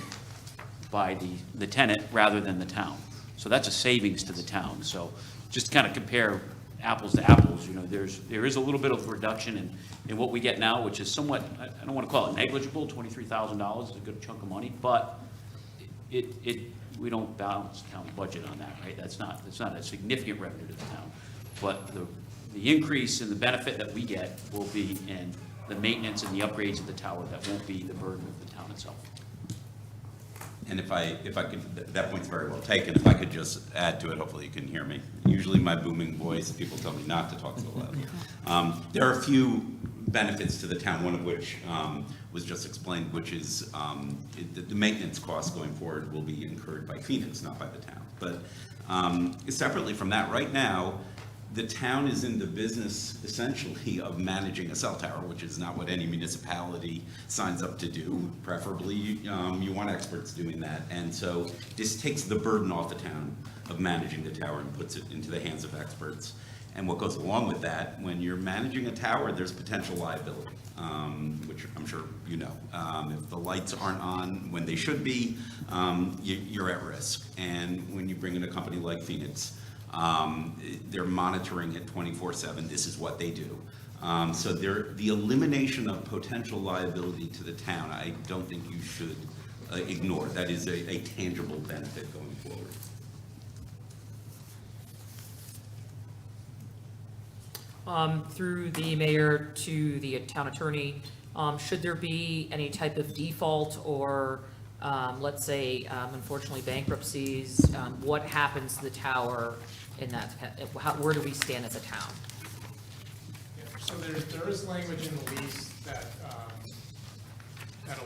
by the tenant rather than the town. So that's a savings to the town. So just kind of compare apples to apples, there is a little bit of reduction in what we get now, which is somewhat, I don't want to call it negligible. $23,000 is a good chunk of money, but we don't balance the town's budget on that, right? That's not a significant revenue to the town. But the increase in the benefit that we get will be in the maintenance and the upgrades of the tower. That won't be the burden of the town itself. And if I could, that point's very well taken. If I could just add to it, hopefully you can hear me. Usually my booming voice, people tell me not to talk so loud. There are a few benefits to the town, one of which was just explained, which is the maintenance costs going forward will be incurred by Phoenix, not by the town. But separately from that, right now, the town is in the business essentially of managing a cell tower, which is not what any municipality signs up to do. Preferably, you want experts doing that. And so this takes the burden off the town of managing the tower and puts it into the hands of experts. And what goes along with that, when you're managing a tower, there's potential liability, which I'm sure you know. If the lights aren't on when they should be, you're at risk. And when you bring in a company like Phoenix, they're monitoring it 24/7. This is what they do. So the elimination of potential liability to the town, I don't think you should ignore. That is a tangible benefit going forward. Through the mayor to the town attorney, should there be any type of default or, let's say, unfortunately bankruptcies, what happens to the tower in that, where do we stand as a town? So there is language in the lease that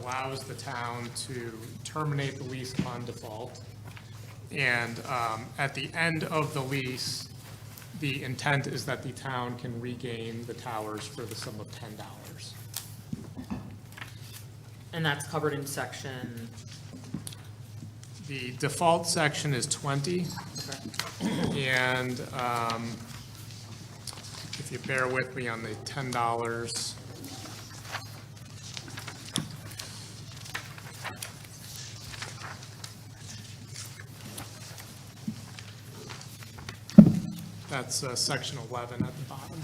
allows the town to terminate the lease on default. And at the end of the lease, the intent is that the town can regain the towers for the sum of $10. And that's covered in section, The default section is 20. And if you bear with me on the $10, that's section 11 at the bottom.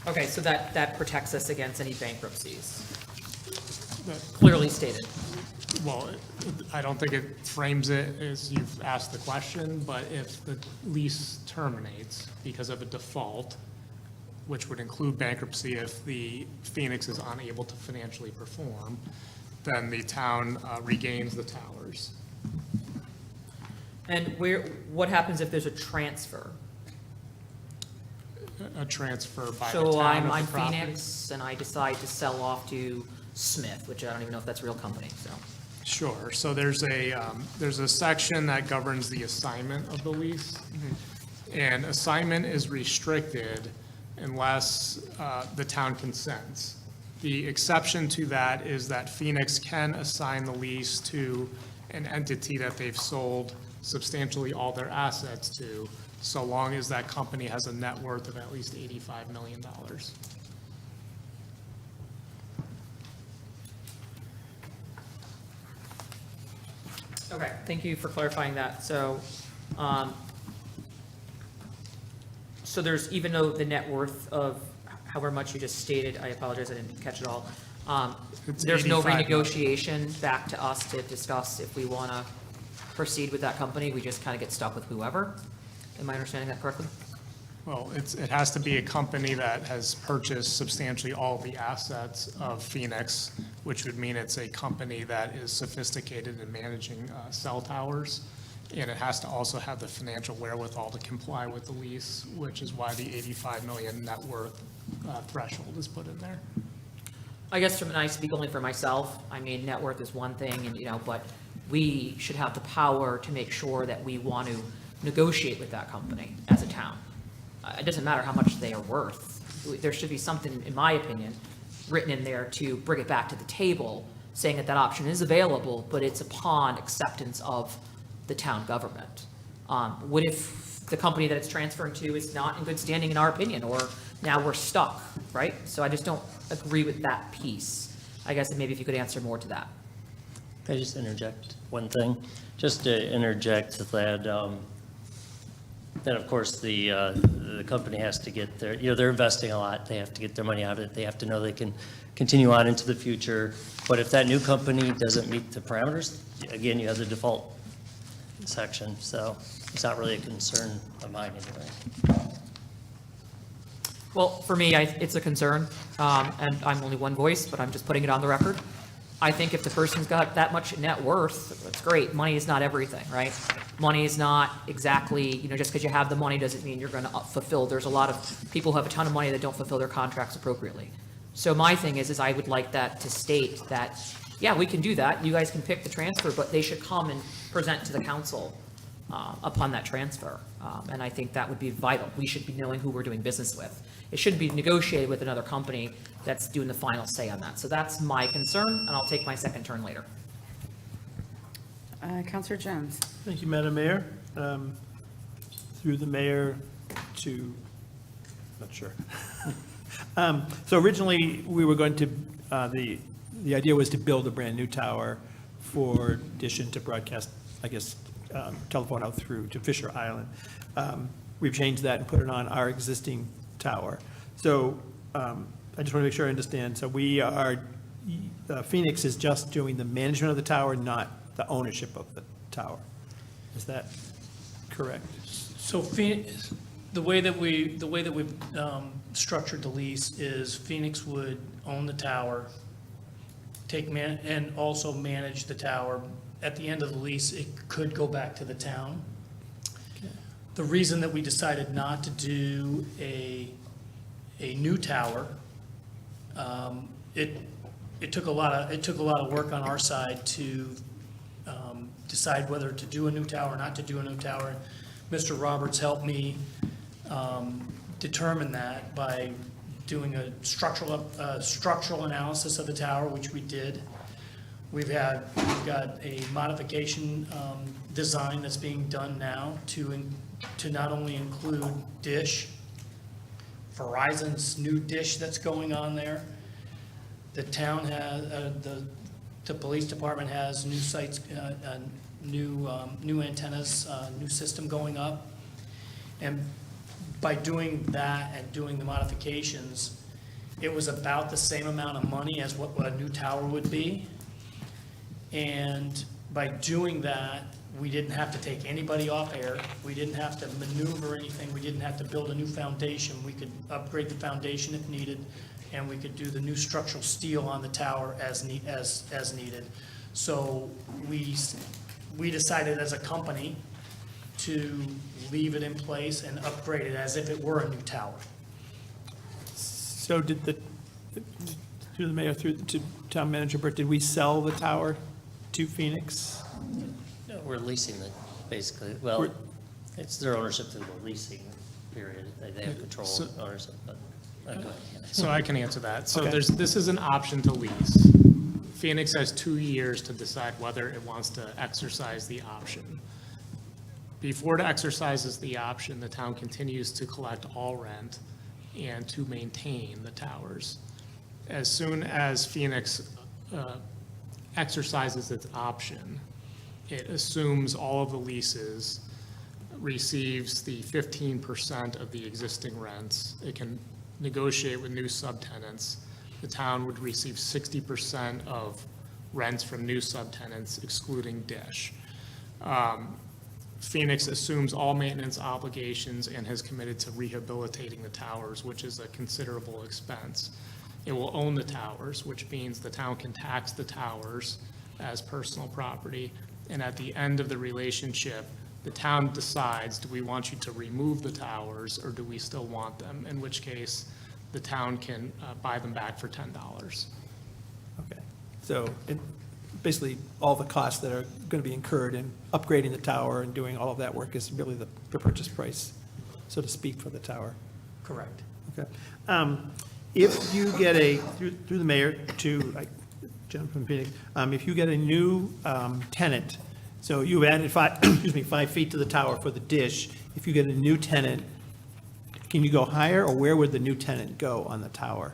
okay, so that protects us against any bankruptcies, clearly stated. Well, I don't think it frames it as you've asked the question, but if the lease terminates because of a default, which would include bankruptcy if the Phoenix is unable to financially perform, then the town regains the towers. And what happens if there's a transfer? A transfer by the So town of I'm the property. Phoenix and I decide to sell off to Smith, which I don't even know if that's a real company, so. Sure, so there's a section that governs the assignment of the lease. And assignment is restricted unless the town consents. The exception to that is that Phoenix can assign the lease to an entity that they've sold substantially all their assets to, so long as that company has a net worth of at least $85 million. Okay, thank you for clarifying that. So, so there's, even though the net worth of however much you just stated, I apologize, I didn't catch it all. There's no 85 million. renegotiation back to us to discuss if we want to proceed with that company. We just kind of get stuck with whoever. Am I understanding that correctly? Well, it has to be a company that has purchased substantially all the assets of Phoenix, which would mean it's a company that is sophisticated in managing cell towers. And it has to also have the financial wherewithal to comply with the lease, which is why the 85 million net worth threshold is put in there. I guess and I speak only for myself. I mean, net worth is one thing, and, you know, but we should have the power to make sure that we want to negotiate with that company as a town. It doesn't matter how much they are worth. There should be something, in my opinion, written in there to bring it back to the table, saying that that option is available, but it's upon acceptance of the town government. What if the company that it's transferring to is not in good standing, in our opinion, or now we're stuck, right? So I just don't agree with that piece. I guess maybe if you could answer more to that. Can I just interject one thing? Just to interject that Then, of course, the company has to get their, they're investing a lot. They have to get their money out of it. They have to know they can continue on into the future. But if that new company doesn't meet the parameters, again, you have the default section. So it's not really a concern of mine anyway. Well, for me, it's a concern, and I'm only one voice, but I'm just putting it on the record. I think if the person's got that much net worth, that's great. Money is not everything, right? Money is not exactly, just because you have the money doesn't mean you're going to fulfill. There's a lot of people who have a ton of money that don't fulfill their contracts appropriately. So my thing is I would like that to state that, yeah, we can do that. You guys can pick the transfer, but they should come and present to the council upon that transfer. And I think that would be vital. We should be knowing who we're doing business with. It shouldn't be negotiated with another company that's doing the final say on that. So that's my concern, and I'll take my second turn later. Counselor Jones. Thank you, Madam Mayor. Through the mayor to, not sure. So originally, we were going to, the idea was to build a brand-new tower for addition to broadcast, I guess, telephone out through to Fisher Island. We've changed that and put it on our existing tower. So I just want to make sure I understand. So we are, Phoenix is just doing the management of the tower, not the ownership of the tower. Is that correct? So Phoenix, the way that we've structured the lease is Phoenix would own the tower, and also manage the tower. At the end of the lease, it could go back to the town. The reason that we decided not to do a new tower, it took a lot of work on our side to decide whether to do a new tower or not to do a new tower. Mr. Roberts helped me determine that by doing a structural analysis of the tower, which we did. We've got a modification design that's being done now to not only include dish, Verizon's new dish that's going on there. The town has, the police department has new sites, new antennas, new system going up. And by doing that and doing the modifications, it was about the same amount of money as what a new tower would be. And by doing that, we didn't have to take anybody off air. We didn't have to maneuver anything. We didn't have to build a new foundation. We could upgrade the foundation if needed, and we could do the new structural steel on the tower as needed. So we decided as a company to leave it in place and upgrade it as if it were a new tower. So through the mayor, through to town manager Burt, did we sell the tower to Phoenix? No, we're leasing it, basically. Well, it's their ownership through the leasing period. They have control of ownership, but go ahead. So I can answer that. So Okay. this is an option to lease. Phoenix has 2 years to decide whether it wants to exercise the option. Before it exercises the option, the town continues to collect all rent and to maintain the towers. As soon as Phoenix exercises its option, it assumes all of the leases, receives the 15% of the existing rents. It can negotiate with new subtenants. The town would receive 60% of rents from new subtenants, excluding dish. Phoenix assumes all maintenance obligations and has committed to rehabilitating the towers, which is a considerable expense. It will own the towers, which means the town can tax the towers as personal property. And at the end of the relationship, the town decides, do we want you to remove the towers or do we still want them? In which case, the town can buy them back for $10. Okay, so basically, all the costs that are going to be incurred in upgrading the tower and doing all of that work is really the purchase price, so to speak, for the tower. Correct. Okay. If you get through the mayor to, Jen from Phoenix, if you get a new tenant, so you've added 5 feet to the tower for the dish, if you get a new tenant, can you go higher, or where would the new tenant go on the tower?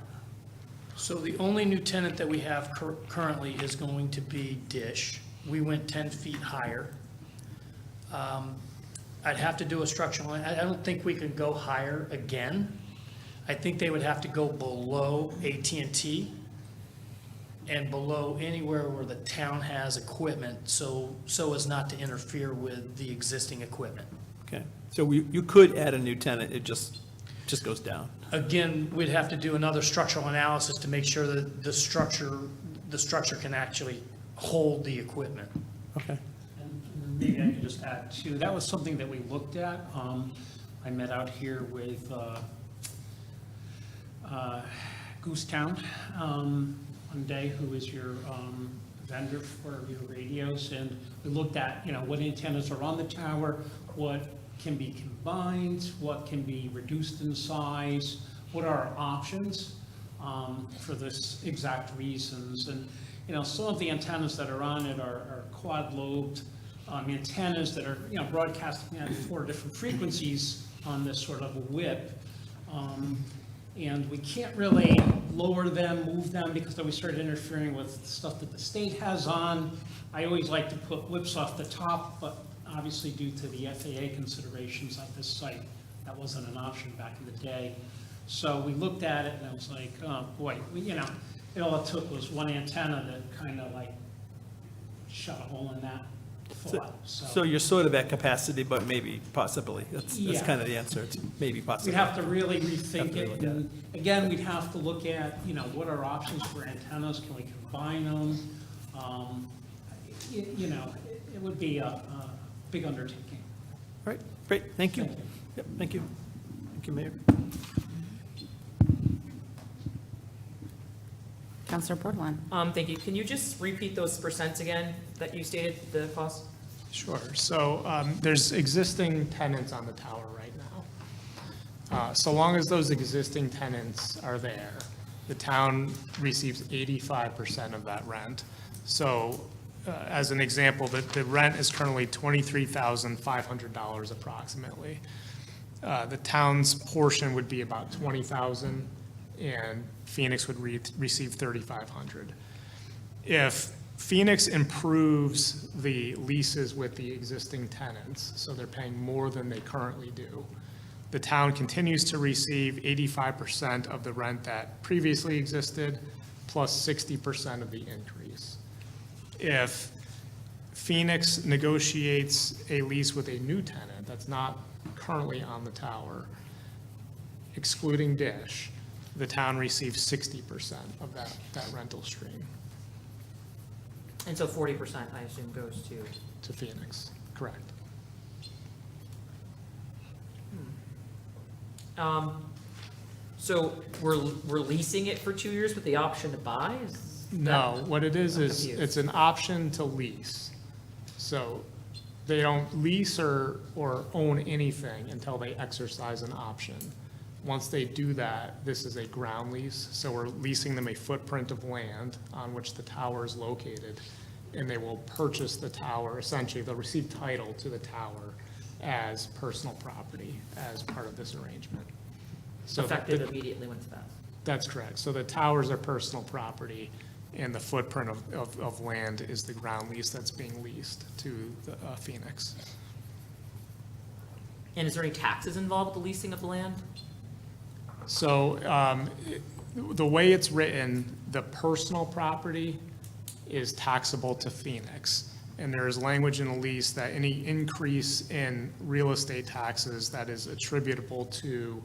So the only new tenant that we have currently is going to be Dish. We went 10 feet higher. I'd have to do a structural, I don't think we could go higher again. I think they would have to go below AT&T and below anywhere where the town has equipment, so as not to interfere with the existing equipment. Okay, so you could add a new tenant, it just goes down. Again, we'd have to do another structural analysis to make sure that the structure can actually hold the equipment. Okay. And maybe I could just add too, that was something that we looked at. I met out here with Goosetown one day, who is your vendor for your radios, and we looked at, what antennas are on the tower, what can be combined, what can be reduced in size, what are our options for this exact reasons. And, some of the antennas that are on it are quad-lobed antennas that are, broadcasting at 4 different frequencies on this sort of a whip. And we can't really lower them, move them, because then we start interfering with stuff that the state has on. I always like to put whips off the top, but obviously due to the FAA considerations at this site, that wasn't an option back in the day. So we looked at it and I was like, oh boy, all it took was one antenna that kind of like shot a hole in that thought. So you're sort of at capacity, but maybe possibly. That's Yeah. kind of the answer. It's maybe possibly. We'd have to really rethink Have to it. look at And again, we'd have to look at, what are options for antennas? Can we combine them? It would be a big undertaking. All right, great, thank you. Thank you. Yep, thank you. Thank you, Mayor. Counselor Bordelon? Thank you. Can you just repeat those percents again that you stated, the cost? Sure. So there's existing tenants on the tower right now. So long as those existing tenants are there, the town receives 85% of that rent. So as an example, the rent is currently $23,500 approximately. The town's portion would be about $20,000, and Phoenix would receive $3,500. If Phoenix improves the leases with the existing tenants, so they're paying more than they currently do, the town continues to receive 85% of the rent that previously existed, plus 60% of the increase. If Phoenix negotiates a lease with a new tenant that's not currently on the tower, excluding Dish, the town receives 60% of that rental stream And so 40%, I assume, goes to Phoenix, correct. So we're leasing it for 2 years with the option to buy? No, what it is I'm confused. it's an option to lease. So they don't lease or own anything until they exercise an option. Once they do that, this is a ground lease, so we're leasing them a footprint of land on which the tower is located, and they will purchase the tower, essentially, they'll receive title to the tower as personal property as part of this arrangement. So Effective immediately when it's passed. That's correct. So the towers are personal property, and the footprint of land is the ground lease that's being leased to the Phoenix. And is there any taxes involved with the leasing of the land? So the way it's written, the personal property is taxable to Phoenix. And there is language in the lease that any increase in real estate taxes that is attributable to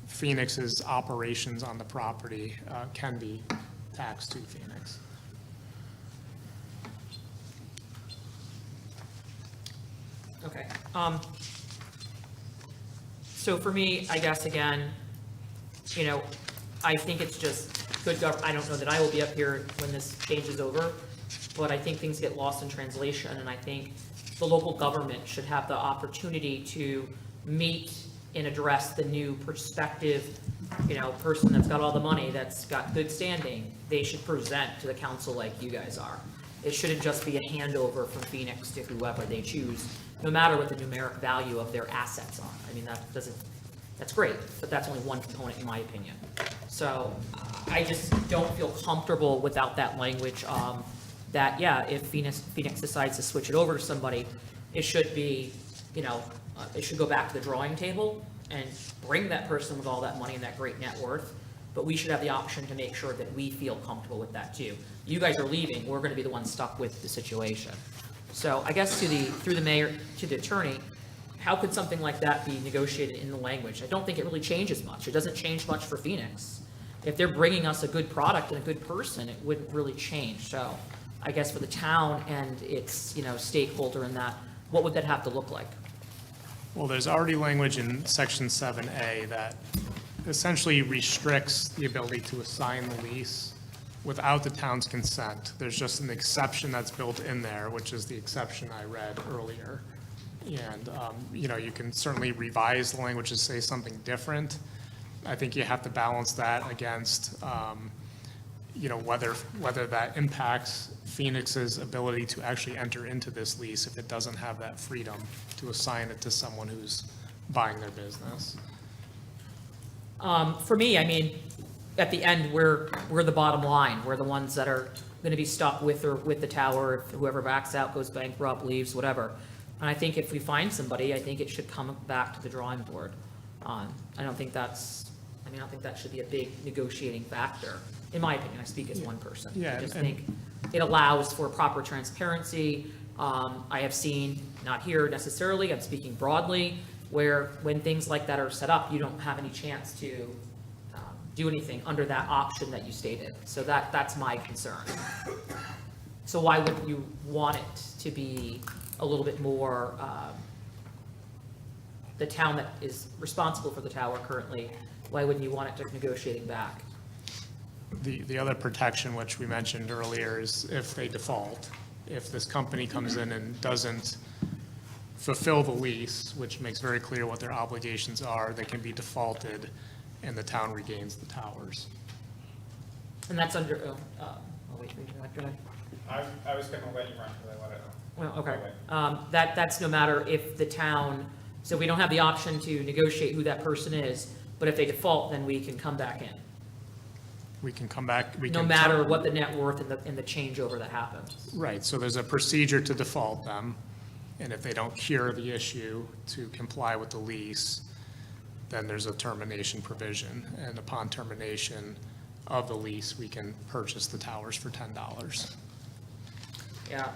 Phoenix's operations on the property can be taxed to Phoenix. Okay. So for me, I guess, again, I think it's just good I don't know that I will be up here when this change is over, but I think things get lost in translation, and I think the local government should have the opportunity to meet and address the new prospective, person that's got all the money, that's got good standing. They should present to the council like you guys are. It shouldn't just be a handover from Phoenix to whoever they choose, no matter what the numeric value of their assets are. I mean, that's great, but that's only one component in my opinion. So I just don't feel comfortable without that language, that, yeah, if Phoenix decides to switch it over to somebody, it should be it should go back to the drawing table and bring that person with all that money and that great net worth. But we should have the option to make sure that we feel comfortable with that too. You guys are leaving, we're gonna be the ones stuck with the situation. So I guess through the mayor, to the attorney, how could something like that be negotiated in the language? I don't think it really changes much. It doesn't change much for Phoenix. If they're bringing us a good product and a good person, it wouldn't really change. So I guess for the town and its, stakeholder in that, what would that have to look like? Well, there's already language in section 7A that essentially restricts the ability to assign the lease without the town's consent. There's just an exception that's built in there, which is the exception I read earlier. And, you can certainly revise the language to say something different. I think you have to balance that against, whether that impacts Phoenix's ability to actually enter into this lease if it doesn't have that freedom to assign it to someone who's buying their business. For me, at the end, we're the bottom line. We're the ones that are going to be stuck with the tower. If whoever backs out, goes bankrupt, leaves, whatever. And I think if we find somebody, I think it should come back to the drawing board. I don't think that should be a big negotiating factor. In my opinion, I speak as one person. Yeah, I just and- think it allows for proper transparency. I have seen, not here necessarily, I'm speaking broadly, where when things like that are set up, you don't have any chance to do anything under that option that you stated. So that's my concern. So why wouldn't you want it to be a little bit more, the town that is responsible for the tower currently, why wouldn't you want it to negotiating back? The other protection, which we mentioned earlier, is if they default. If this company comes in and doesn't fulfill the lease, which makes very clear what their obligations are, they can be defaulted and the town regains the towers. And that's under, wait, go ahead. I was gonna let you run, because I let it. Well, okay. That's no matter if the town, so we don't have the option to negotiate who that person is, but if they default, then we can come back in. We can come back, No matter what the net worth and the changeover that happens. Right, so there's a procedure to default them, and if they don't cure the issue to comply with the lease, then there's a termination provision, and upon termination of the lease, we can purchase the towers for $10. Yeah,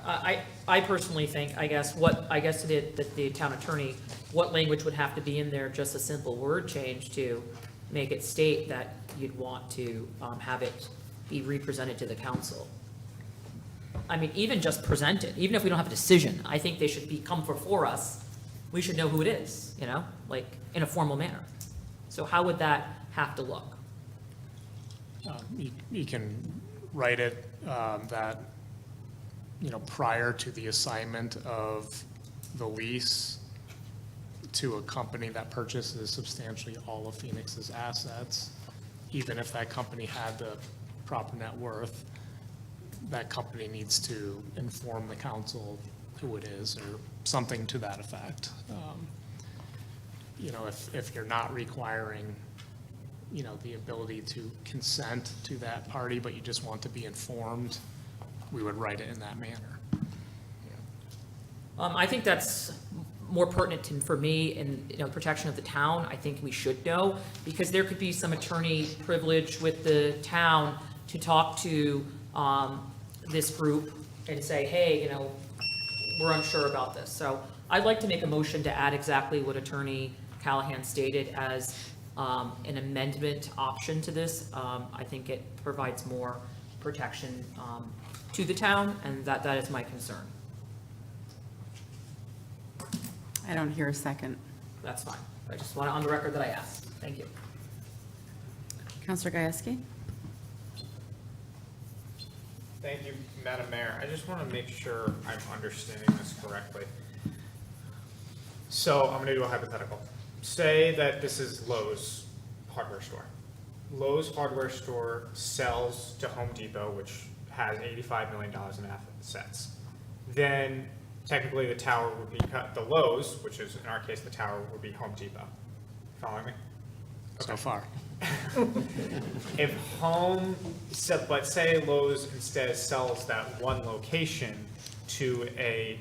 I personally think, to the town attorney, what language would have to be in there, just a simple word change to make it state that you'd want to have it be represented to the council. Even just present it, even if we don't have a decision, I think they should come before us. We should know who it is, in a formal manner. So how would that have to look? You can write it that, prior to the assignment of the lease to a company that purchases substantially all of Phoenix's assets, even if that company had the proper net worth, that company needs to inform the council who it is or something to that effect. If you're not requiring, the ability to consent to that party, but you just want to be informed, we would write it in that manner. I think that's more pertinent for me in, protection of the town. I think we should know, because there could be some attorney privilege with the town to talk to this group and say, hey, we're unsure about this. So I'd like to make a motion to add exactly what Attorney Callahan stated as an amendment option to this. I think it provides more protection to the town, and that is my concern. I don't hear a second. That's fine. I just want it on the record that I asked. Thank you. Counselor Gieske? Thank you, Madam Mayor. I just want to make sure I'm understanding this correctly. So I'm going to do a hypothetical. Say that this is Lowe's hardware store. Lowe's hardware store sells to Home Depot, which has $85 million in assets. Then technically the tower would be the Lowe's, which is in our case the tower would be Home Depot. Following me? So far. If but say Lowe's instead sells that one location to a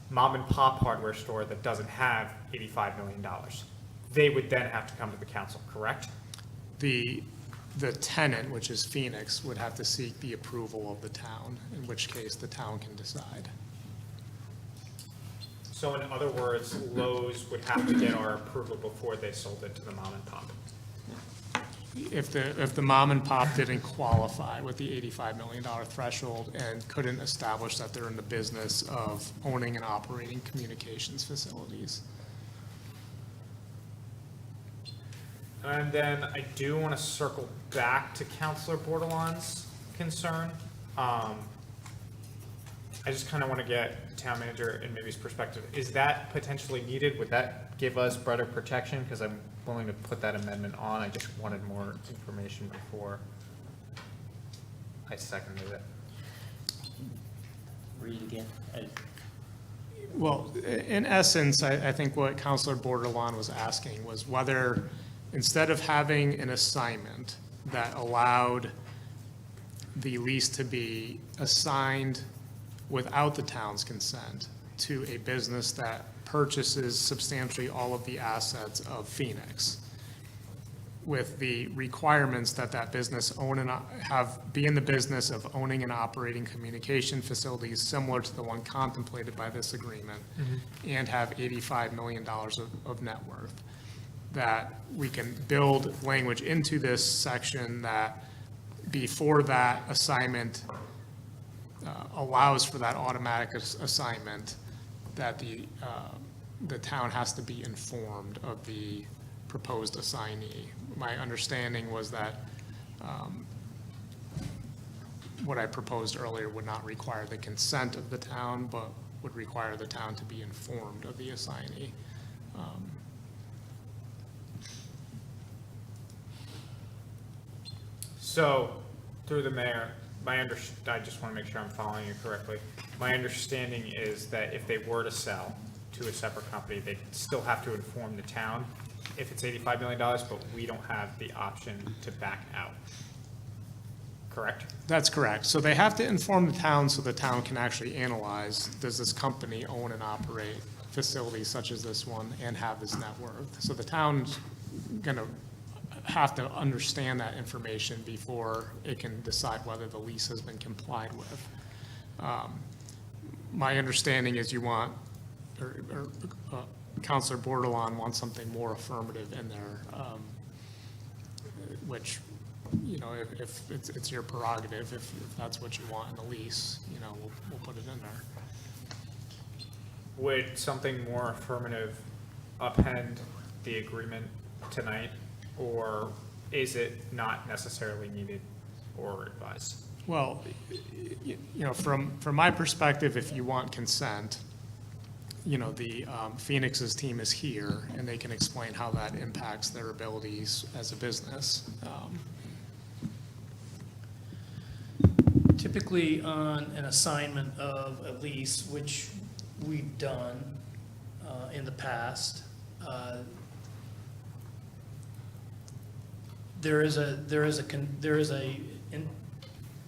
mom and pop hardware store that doesn't have $85 million. They would then have to come to the council, correct? The tenant, which is Phoenix, would have to seek the approval of the town, in which case the town can decide. So in other words, Lowe's would have to get our approval before they sold it to the mom and pop. If the mom and pop didn't qualify with the $85 million threshold and couldn't establish that they're in the business of owning and operating communications facilities. And then I do want to circle back to Councilor Bordelon's concern. I just kind of want to get the town manager and maybe his perspective. Is that potentially needed? Would that give us better protection? Because I'm willing to put that amendment on. I just wanted more information before I seconded it. Read it again. Well, in essence, I think what Councilor Bordelon was asking was whether, instead of having an assignment that allowed the lease to be assigned without the town's consent to a business that purchases substantially all of the assets of Phoenix, with the requirements that that business own and be in the business of owning and operating communication facilities similar to the one contemplated by this agreement, and have $85 million of net worth, that we can build language into this section that before that assignment allows for that automatic assignment, that the town has to be informed of the proposed assignee. My understanding was that what I proposed earlier would not require the consent of the town, but would require the town to be informed of the assignee. So, through the mayor, I just want to make sure I'm following you correctly. My understanding is that if they were to sell to a separate company, they'd still have to inform the town if it's $85 million, but we don't have the option to back out. Correct? That's correct. So they have to inform the town so the town can actually analyze, does this company own and operate facilities such as this one and have this net worth? So the town's gonna have to understand that information before it can decide whether the lease has been complied with. My understanding is you want, Councilor Bordelon wants something more affirmative in there, which, you know, if it's your prerogative, if that's what you want in the lease, you know, we'll put it in there. Would something more affirmative upend the agreement tonight, or is it not necessarily needed or advised? Well, you know, from my perspective, if you want consent, you know, the Phoenix's team is here, and they can explain how that impacts their abilities as a business. Typically, on an assignment of a lease, which we've done in the past,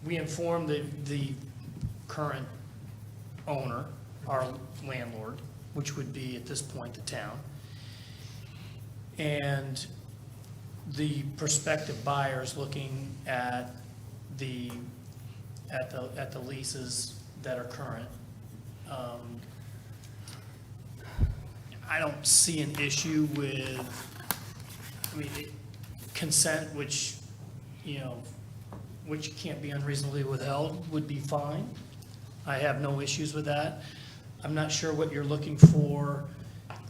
we inform the current owner, our landlord, which would be at this point the town, and the prospective buyers looking at the leases that are current. I don't see an issue with, consent, which, you know, which can't be unreasonably withheld, would be fine. I have no issues with that. I'm not sure what you're looking for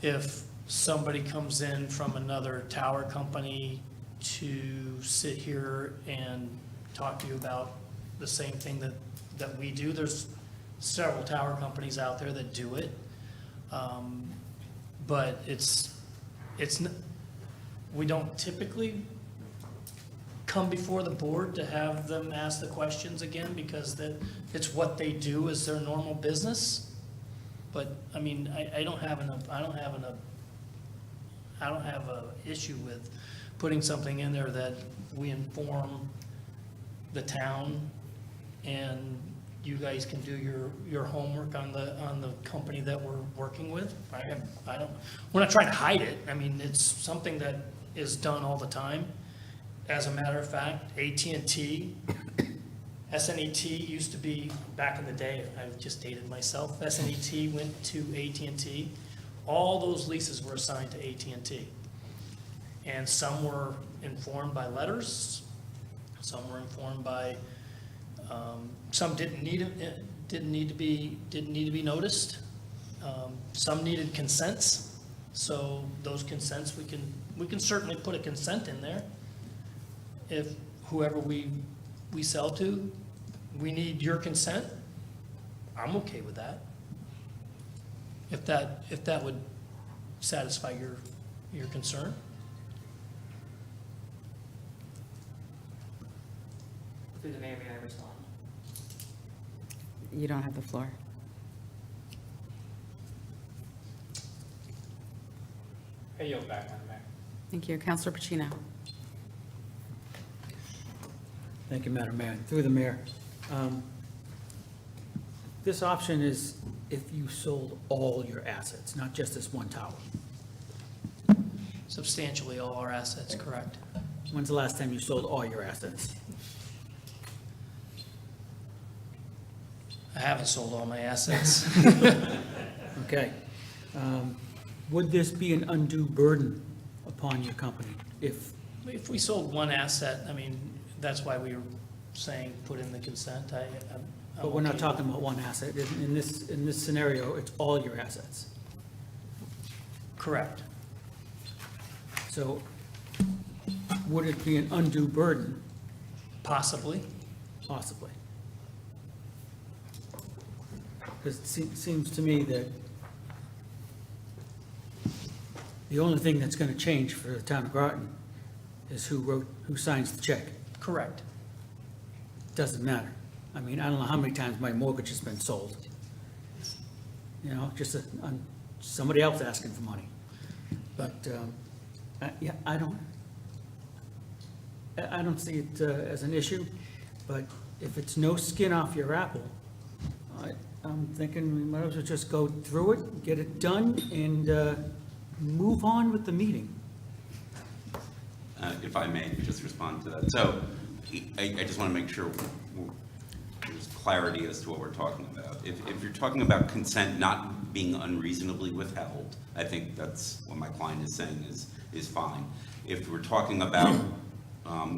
if somebody comes in from another tower company to sit here and talk to you about the same thing that we do. There's several tower companies out there that do it. But we don't typically come before the board to have them ask the questions again, because it's what they do as their normal business. But, I mean, I don't have a issue with putting something in there that we inform the town and you guys can do your homework on the company that we're working with. I don't, we're not trying to hide it. I mean, it's something that is done all the time. As a matter of fact, AT&T, SNET used to be, back in the day, I've just dated myself, SNET went to AT&T. All those leases were assigned to AT&T. And some were informed by letters, some were informed by, some didn't need to be noticed. Some needed consents. So those consents, we can certainly put a consent in there. If whoever we sell to, we need your consent, I'm okay with that. If that would satisfy your concern. Through the mayor, may I respond? You don't have the floor. I yield back, Madam Mayor. Thank you. Counselor Pacino. Thank you, Madam Mayor. Through the mayor. This option is if you sold all your assets, not just this one tower. Substantially all our assets, correct? When's the last time you sold all your assets? I haven't sold all my assets. Okay. Would this be an undue burden upon your company if, If we sold one asset, I mean, that's why we were saying put in the consent. I'm but we're not okay talking about one asset. In this scenario, it's all your assets. Correct. So would it be an undue burden? Possibly. Possibly. Because it seems to me that the only thing that's going to change for the town of Groton is who signs the check. Correct. Doesn't matter. I mean, I don't know how many times my mortgage has been sold. You know, just somebody else asking for money. But, yeah, I don't see it as an issue, but if it's no skin off your apple, I'm thinking we might as well just go through it, get it done, and move on with the meeting. If I may just respond to that. So I just want to make sure there's clarity as to what we're talking about. If you're talking about consent not being unreasonably withheld, I think that's what my client is saying is fine. If we're talking about,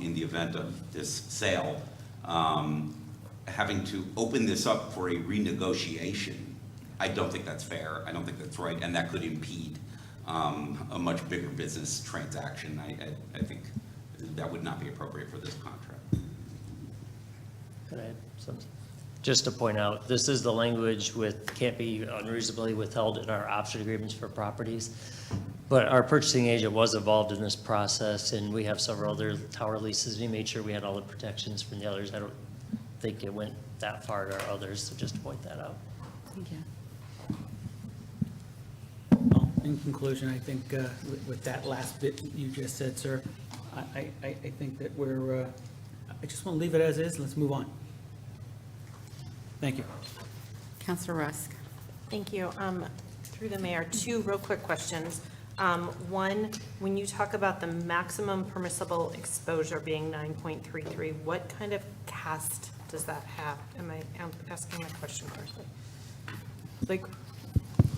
in the event of this sale, having to open this up for a renegotiation, I don't think that's fair. I don't think that's right, and that could impede a much bigger business transaction. I think that would not be appropriate for this contract. Can I add something? Just to point out, this is the language can't be unreasonably withheld in our option agreements for properties. But our purchasing agent was involved in this process, and we have several other tower leases. We made sure we had all the protections from the others. I don't think it went that far to our others, so just to point that out. Thank you. Well, in conclusion, I think with that last bit you just said, sir, I think that I just want to leave it as is. Let's move on. Thank you. Counselor Rusk. Thank you. Through the mayor, two real quick questions. One, when you talk about the maximum permissible exposure being 9.33, what kind of cast does that have? Am I asking my question correctly? Like,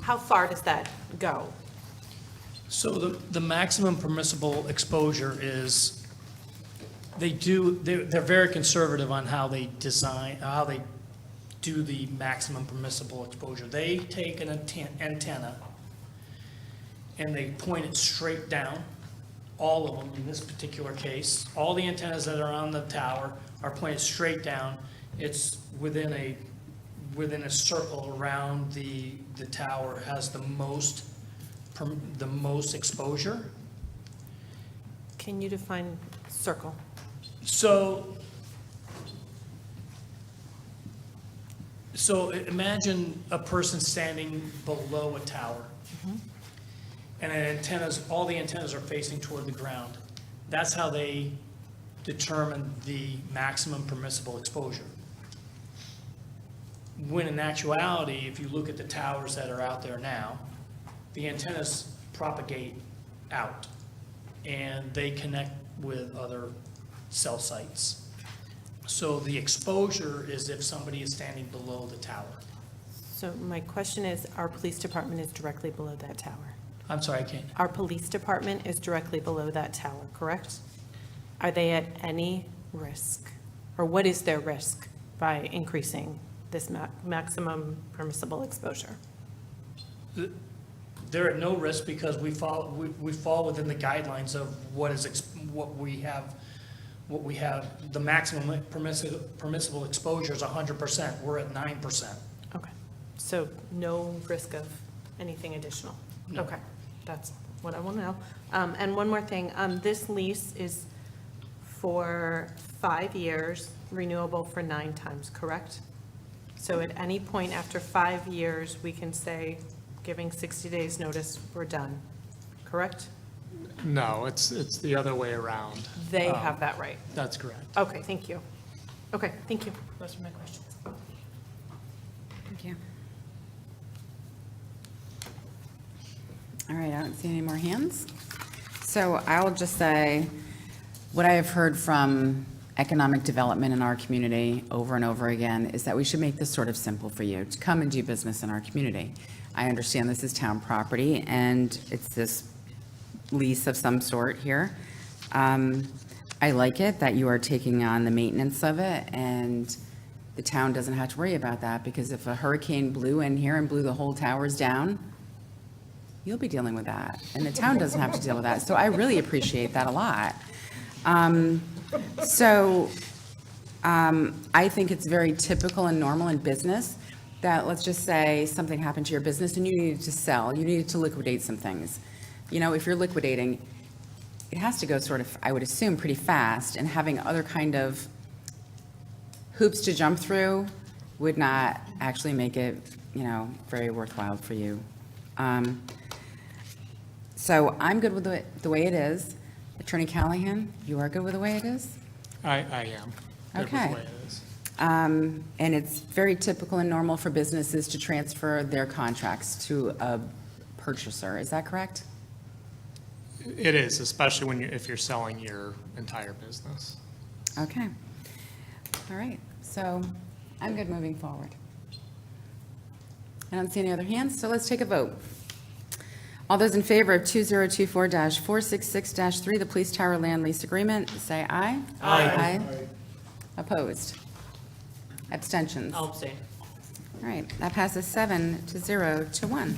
how far does that go? So the maximum permissible exposure is, they're very conservative on how they do the maximum permissible exposure. They take an antenna and they point it straight down, all of them in this particular case. All the antennas that are on the tower are pointed straight down. It's within a circle around the tower, has the most exposure. Can you define circle? So imagine a person standing below a tower. And all the antennas are facing toward the ground. That's how they determine the maximum permissible exposure. when in actuality, if you look at the towers that are out there now, the antennas propagate out, and they connect with other cell sites. So the exposure is if somebody is standing below the tower. So my question is, our police department is directly below that tower. I'm sorry, I can't. Our police department is directly below that tower, correct? Are they at any risk? Or what is their risk by increasing this maximum permissible exposure? They're at no risk because we fall within the guidelines of what we have. The maximum permissible exposure is 100%. We're at 9%. Okay, so no risk of anything additional? No. Okay, that's what I want to know. And one more thing, this lease is for 5 years, renewable for 9 times, correct? So at any point after 5 years, we can say, giving 60 days notice, we're done, correct? No, it's the other way around. They have that right? That's correct. Okay, thank you. Okay, thank you. Those are my questions. Thank you. All right, I don't see any more hands. So I'll just say, what I have heard from economic development in our community over and over again is that we should make this sort of simple for you to come and do business in our community. I understand this is town property and it's this lease of some sort here. I like it that you are taking on the maintenance of it, and the town doesn't have to worry about that, because if a hurricane blew in here and blew the whole towers down, you'll be dealing with that, and the town doesn't have to deal with that. So I really appreciate that a lot. I think it's very typical and normal in business that, let's just say something happened to your business and you needed to sell, you needed to liquidate some things. You know, if you're liquidating, it has to go sort of, I would assume, pretty fast, and having other kind of hoops to jump through would not actually make it, very worthwhile for you. So I'm good with the way it is. Attorney Callahan, you are good with the way it is? I am. Good with Okay. the way it is. And it's very typical and normal for businesses to transfer their contracts to a purchaser. Is that correct? It is, especially if you're selling your entire business. Okay. All right. So I'm good moving forward. I don't see any other hands, so let's take a vote. All those in favor of 2024-466-3, the police tower land lease agreement, say aye. Aye. Opposed? Abstentions? I'll abstain. All right, that passes 7-0 to 1.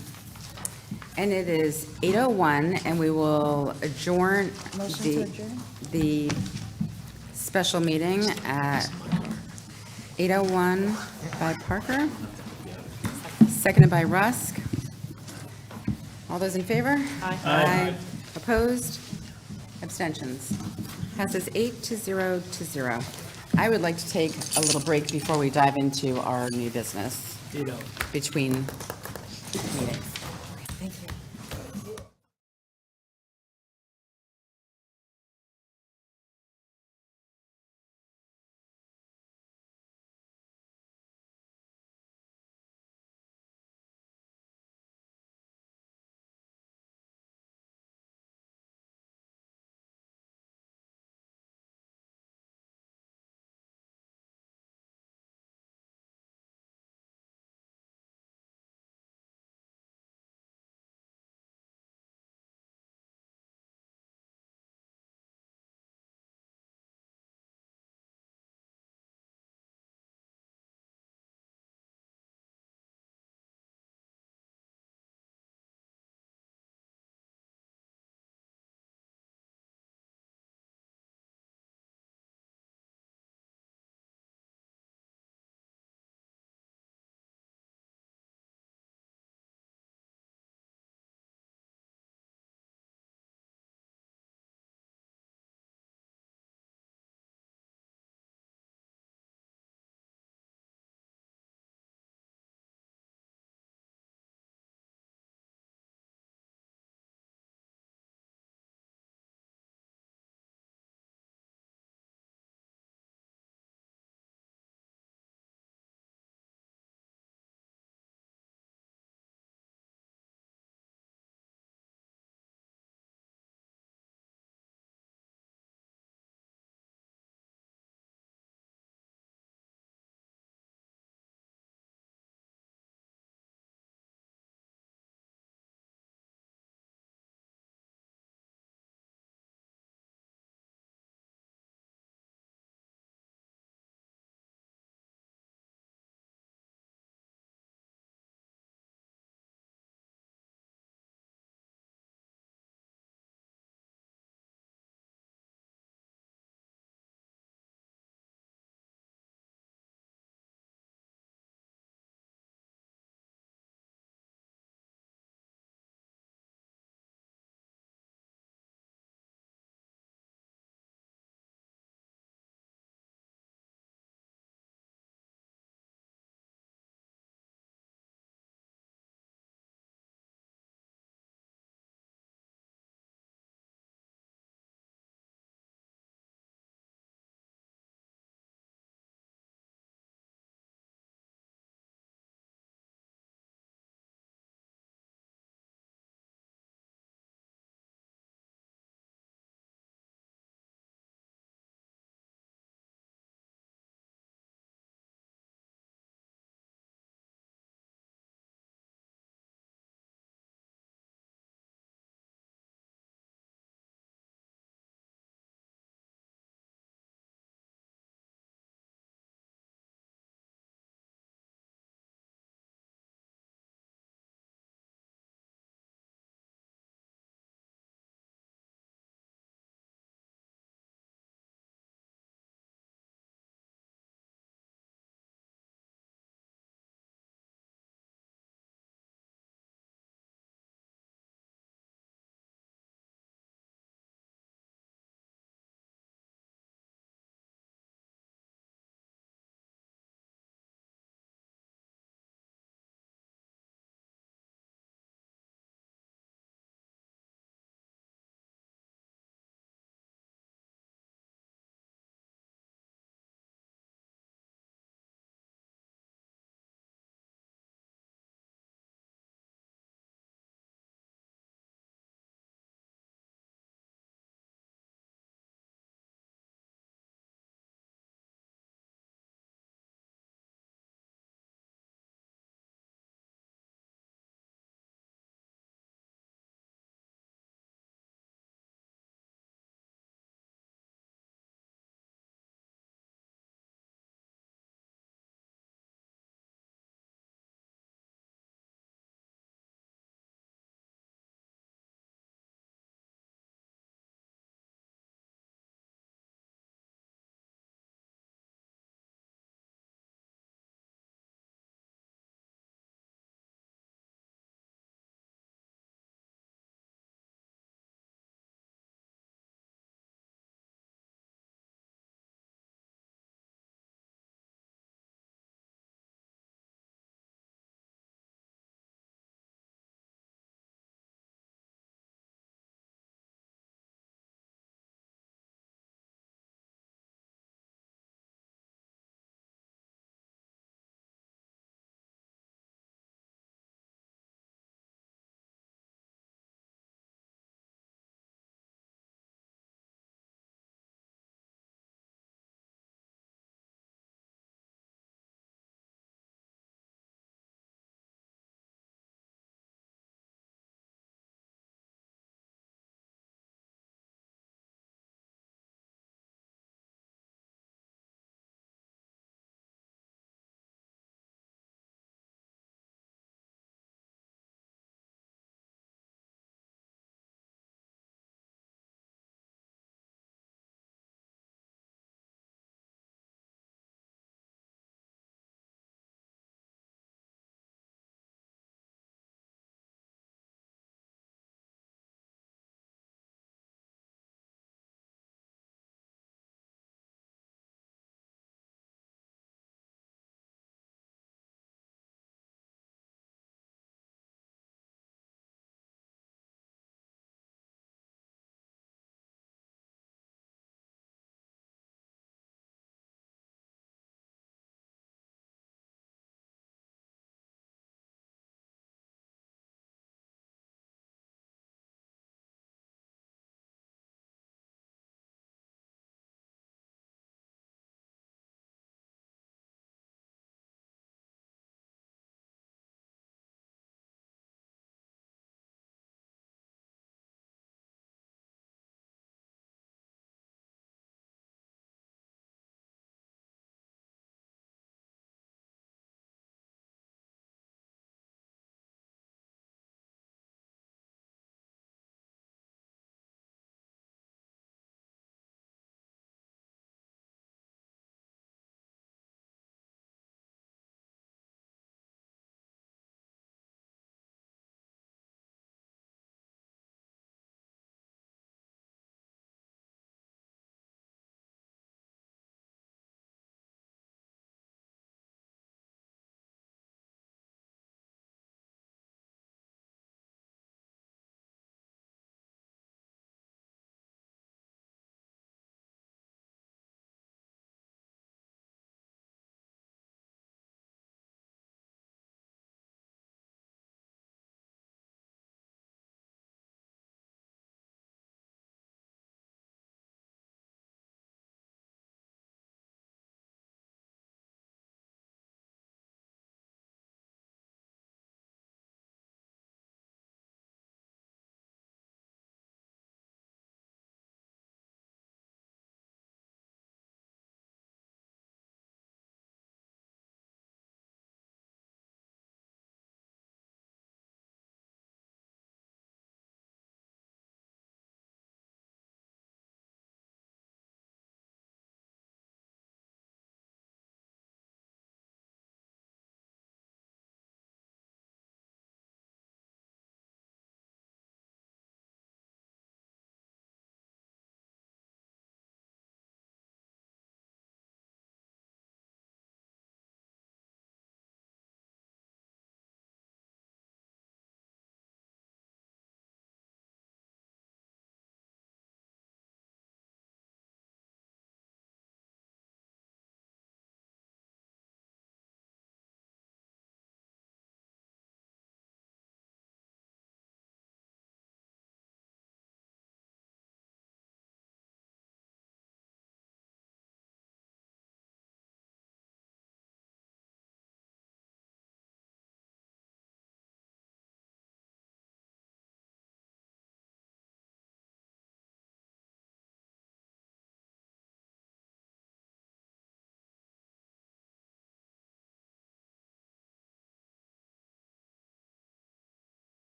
And it is 8:01, and we will adjourn Motion to adjourn? the special meeting at 8:01 by Parker, seconded by Rusk. All those in favor? Aye. Opposed? Abstentions? Passes 8-0 to 0. I would like to take a little break before we dive into our new business between meetings.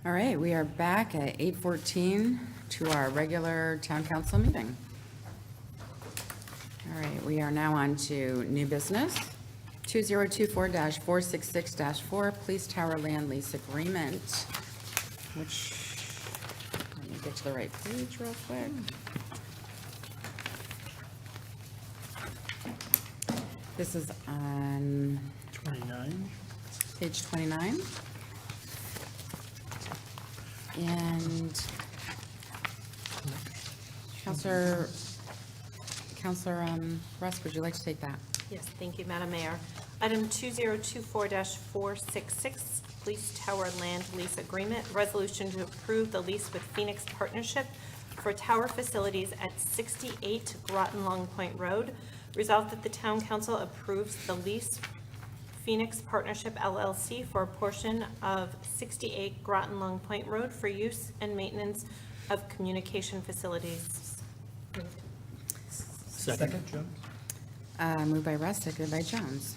All right, we are back at 8:14 to our regular town council meeting. All right, we are now on to new business. 2024-466-4, Police Tower Land Lease Agreement, which, let me get to the right page real quick. This is on 29. page 29. And Counselor Russ, would you like to take that? Yes, thank you, Madam Mayor. Item 2024-466, Police Tower Land Lease Agreement, resolution to approve the lease with Phoenix Partnership for tower facilities at 68 Groton Long Point Road. Resolved that the Town Council approves the lease Phoenix Partnership LLC for a portion of 68 Groton Long Point Road for use and maintenance of communication facilities. Second. Moved by Russ, seconded by Jones.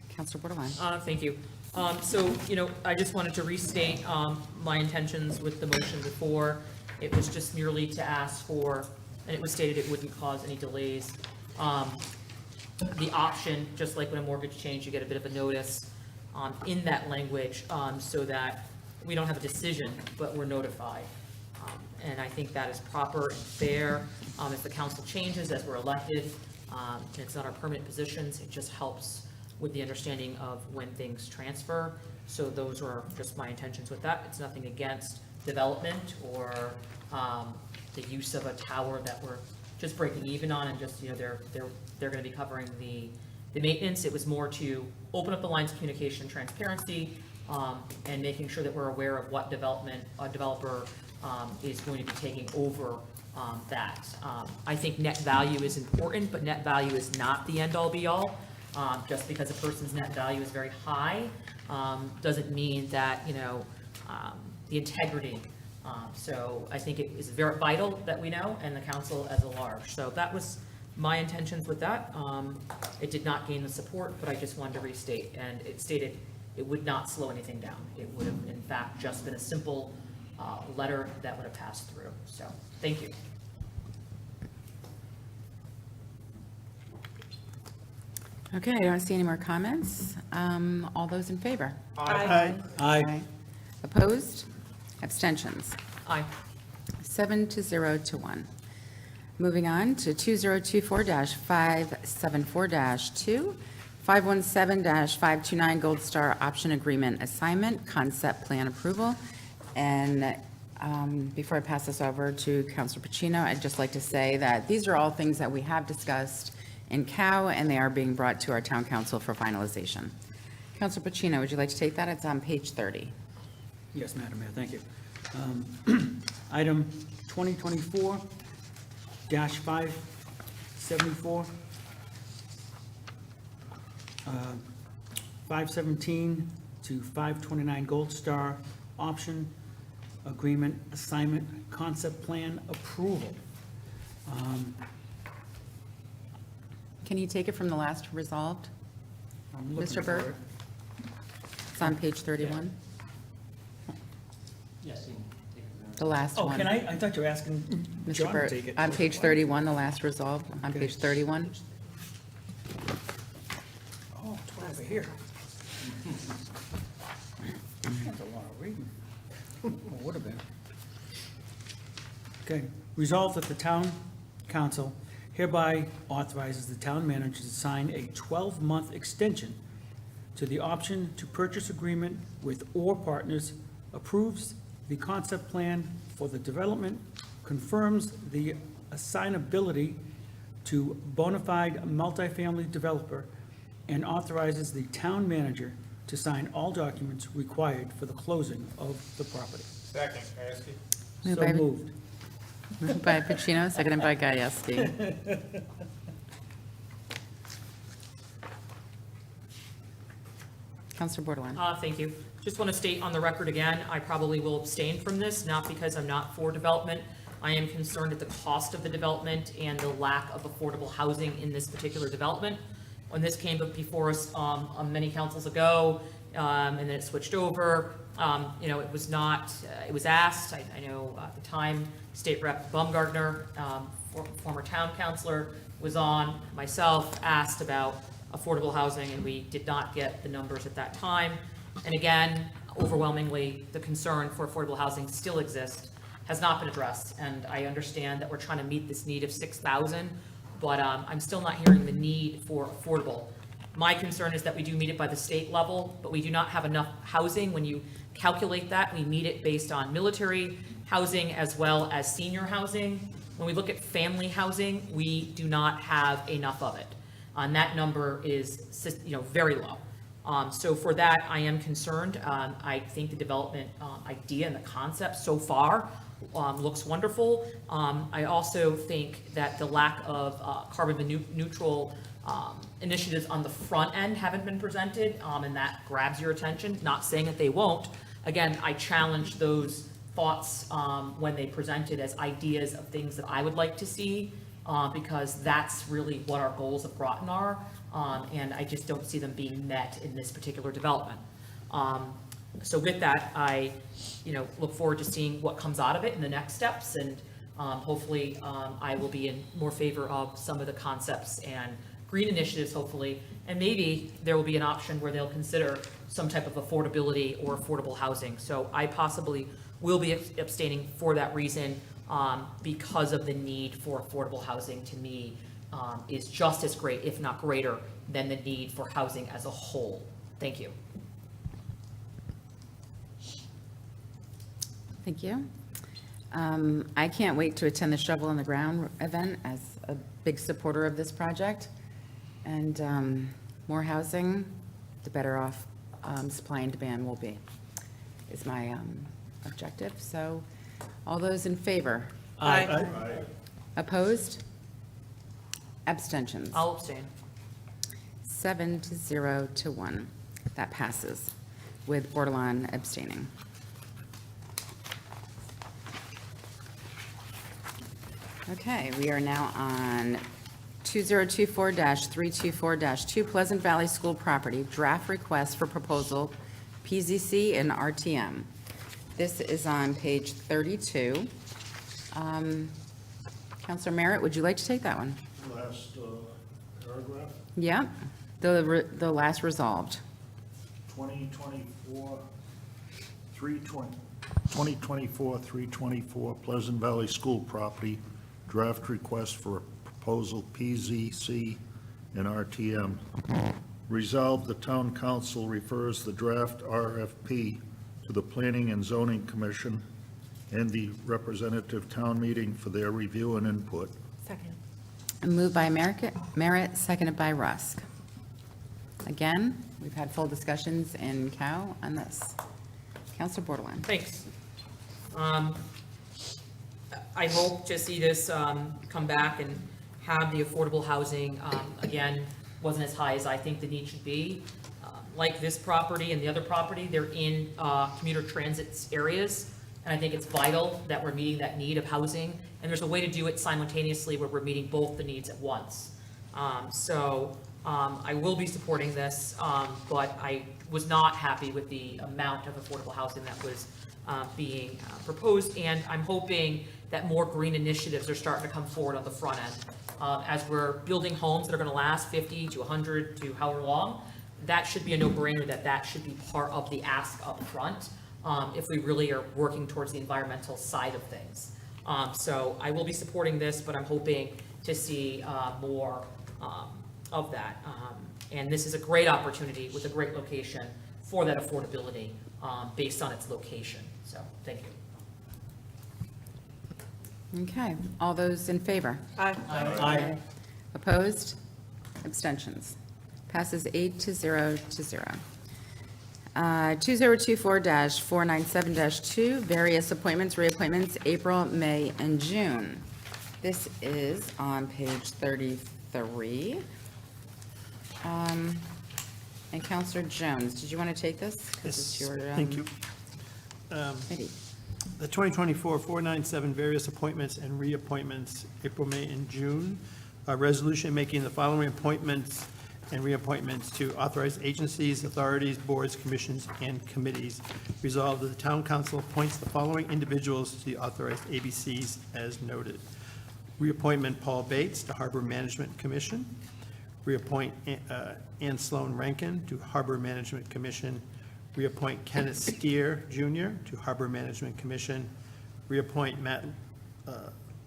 Counselor Bordelon. Thank you. So, I just wanted to restate my intentions with the motion before. It was just merely to ask for, and it was stated it wouldn't cause any delays. The option, just like when a mortgage change, you get a bit of a notice in that language so that we don't have a decision, but we're notified. And I think that is proper and fair. If the council changes as we're elected, and it's not our permanent positions, it just helps with the understanding of when things transfer. So those are just my intentions with that. It's nothing against development or the use of a tower that we're just breaking even on, and just, they're gonna be covering the maintenance. It was more to open up the lines of communication, transparency, and making sure that we're aware of what developer is going to be taking over that. I think net value is important, but net value is not the end-all be-all. Just because a person's net value is very high doesn't mean that, the integrity. So I think it is very vital that we know, and the council as a large. So that was my intentions with that. It did not gain the support, but I just wanted to restate, and it stated it would not slow anything down. It would have, in fact, just been a simple letter that would have passed through. So, thank you. Okay, I don't see any more comments. All those in favor? Aye. Aye. Opposed? Abstentions? Aye. 7-0 to 1. Moving on to 2024-574-2, 517-529 Gold Star Option Agreement Assignment, Concept Plan Approval. And before I pass this over to Councilor Pacino, I'd just like to say that these are all things that we have discussed in COW, and they are being brought to our town council for finalization. Councilor Pacino, would you like to take that? It's on page 30. Yes, Madam Mayor, thank you. Item 2024-574, 517 to 529 Gold Star Option Agreement Assignment Concept Plan Approval. Can you take it from the last resolved? I'm looking Mr. for Burt? it. It's on page 31, Yes. the last Oh, one. can I thought you were asking Mr. John to Burt, take it. on page 31, the last resolved, on Okay. page 31. Oh, it's way over here. That's a lot of reading. Or would have been. Okay, resolved that the town council hereby authorizes the town manager to sign a 12-month extension to the option to purchase agreement with OR Partners, approves the concept plan for the development, confirms the assignability to bona fide multifamily developer, and authorizes the town manager to sign all documents required for the closing of the property. Second, Gieske. Moved So by- moved. Moved by Pacino, seconded by Gieske. Counselor Bordelon. Thank you. Just want to state on the record again, I probably will abstain from this, not because I'm not for development. I am concerned at the cost of the development and the lack of affordable housing in this particular development. when this came before us many councils ago, and then it switched over. It was not, it was asked, I know at the time, State Rep Baumgartner, former town councilor, was on, myself, asked about affordable housing, and we did not get the numbers at that time. And again, overwhelmingly, the concern for affordable housing still exists, has not been addressed, and I understand that we're trying to meet this need of 6,000, but I'm still not hearing the need for affordable. My concern is that we do meet it by the state level, but we do not have enough housing. When you calculate that, we meet it based on military housing as well as senior housing. When we look at family housing, we do not have enough of it. And that number is, very low. So for that, I am concerned. I think the development idea and the concept so far looks wonderful. I also think that the lack of carbon neutral initiatives on the front end haven't been presented, and that grabs your attention. Not saying that they won't. Again, I challenge those thoughts when they presented as ideas of things that I would like to see, because that's really what our goals of Groton are, and I just don't see them being met in this particular development. So with that, I, look forward to seeing what comes out of it in the next steps, and hopefully I will be in more favor of some of the concepts and green initiatives, hopefully, and maybe there will be an option where they'll consider some type of affordability or affordable housing. So I possibly will be abstaining for that reason, because of the need for affordable housing, to me, is just as great, if not greater, than the need for housing as a whole. Thank you. Thank you. I can't wait to attend the Shovel on the Ground event as a big supporter of this project. And more housing, the better off supply and demand will be, is my objective. So all those in favor? Aye. Opposed? Abstentions? I'll abstain. 7-0 to 1. That passes with Bordelon abstaining. Okay, we are now on 2024-324-2 Pleasant Valley School Property, draft request for proposal, PZC and RTM. This is on page 32. Counselor Merritt, would you like to take that one? Last paragraph, Yeah, the last resolved. 2024-324 Pleasant Valley School Property, draft request for proposal PZC and RTM. Resolved, the town council refers the draft RFP to the Planning and Zoning Commission and the representative town meeting for their review and input. Second. Moved by Merritt, seconded by Rusk. Again, we've had full discussions in Cow on this. Counselor Bordelon. Thanks. I hope to see this come back and have the affordable housing, again, wasn't as high as I think the need should be. Like this property and the other property, they're in commuter transit areas, and I think it's vital that we're meeting that need of housing, and there's a way to do it simultaneously where we're meeting both the needs at once. So I will be supporting this, but I was not happy with the amount of affordable housing that was being proposed, and I'm hoping that more green initiatives are starting to come forward on the front end. As we're building homes that are going to last 50 to 100 to however long, that should be a no-brainer, that should be part of the ask up front, if we really are working towards the environmental side of things. So I will be supporting this, but I'm hoping to see more of that. And this is a great opportunity with a great location for that affordability based on its location. So thank you. Okay, all those in favor? Aye. Aye. Opposed? Abstentions? Passes 8-0 to 0. 2024-497-2, various appointments, reappointments, April, May, and June. This is on page 33. And Counselor Jones, did you want to take this? 'Cause it's your, Thank you. committee. The 2024-497 various appointments and reappointments, April, May, and June. A resolution making the following appointments and reappointments to authorized agencies, authorities, boards, commissions, and committees. Resolved that the town council appoints the following individuals to the authorized ABCs as noted. Reappointment Paul Bates to Harbor Management Commission. Reappoint Ann Sloan Rankin to Harbor Management Commission. Reappoint Kenneth Steer Jr. to Harbor Management Commission. Reappoint Matt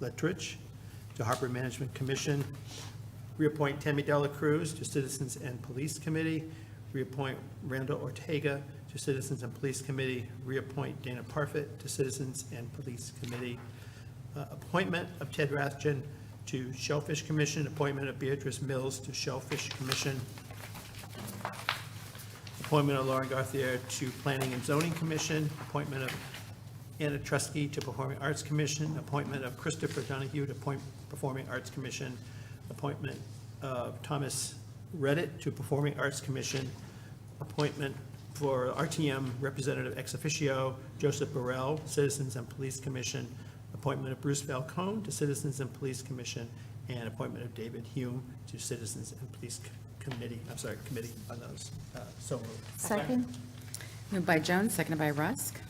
Letrich to Harbor Management Commission. Reappoint Tammy Dela Cruz to Citizens and Police Committee. Reappoint Randall Ortega to Citizens and Police Committee. Reappoint Dana Parfit to Citizens and Police Committee. Appointment of Ted Rathjen to Shellfish Commission. Appointment of Beatrice Mills to Shellfish Commission. Appointment of Lauren Garthier to Planning and Zoning Commission. Appointment of Anna Trusky to Performing Arts Commission. Appointment of Christopher Donahue to Performing Arts Commission. Appointment of Thomas Reddit to Performing Arts Commission. Appointment for RTM Representative Ex Officio Joseph Burrell, Citizens and Police Commission. Appointment of Bruce Falcone to Citizens and Police Commission. And appointment of David Hume to Citizens and Police Committee on those. So moved. Second? Moved by Jones, seconded by Rusk.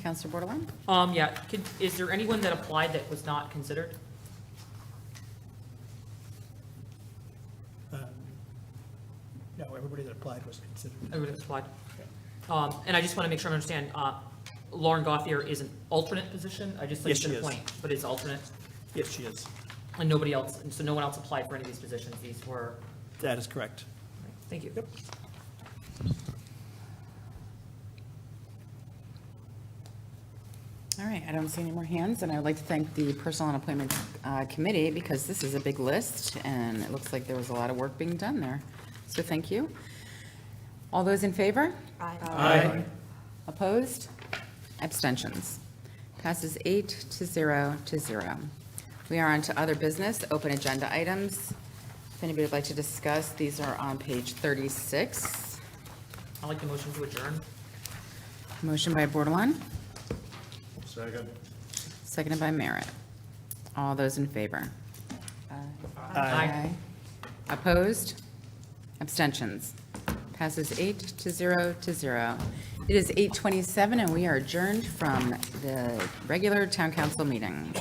Counselor Bordelon? Yeah, is there anyone that applied that was not considered? No, everybody that applied was considered. Everybody that applied? And I just want to make sure I understand, Lauren Gauthier is an alternate position? I just like Yes, she to is. point, but is alternate? Yes, she is. And nobody else, and so no one else applied for any of these positions? These were, That is correct. thank you. All right, I don't see any more hands, and I would like to thank the Personnel and Appointment Committee, because this is a big list, and it looks like there was a lot of work being done there. So thank you. All those in favor? Aye. Opposed? Abstentions? Passes 8-0 to 0. We are on to other business, open agenda items. If anybody would like to discuss, these are on page 36. I'd like the motion to adjourn. Motion by Bordelon, Second. seconded by Merritt. All those in favor? Aye. Opposed? Abstentions? Passes 8-0 to 0. It is 8:27, and we are adjourned from the regular town council meeting.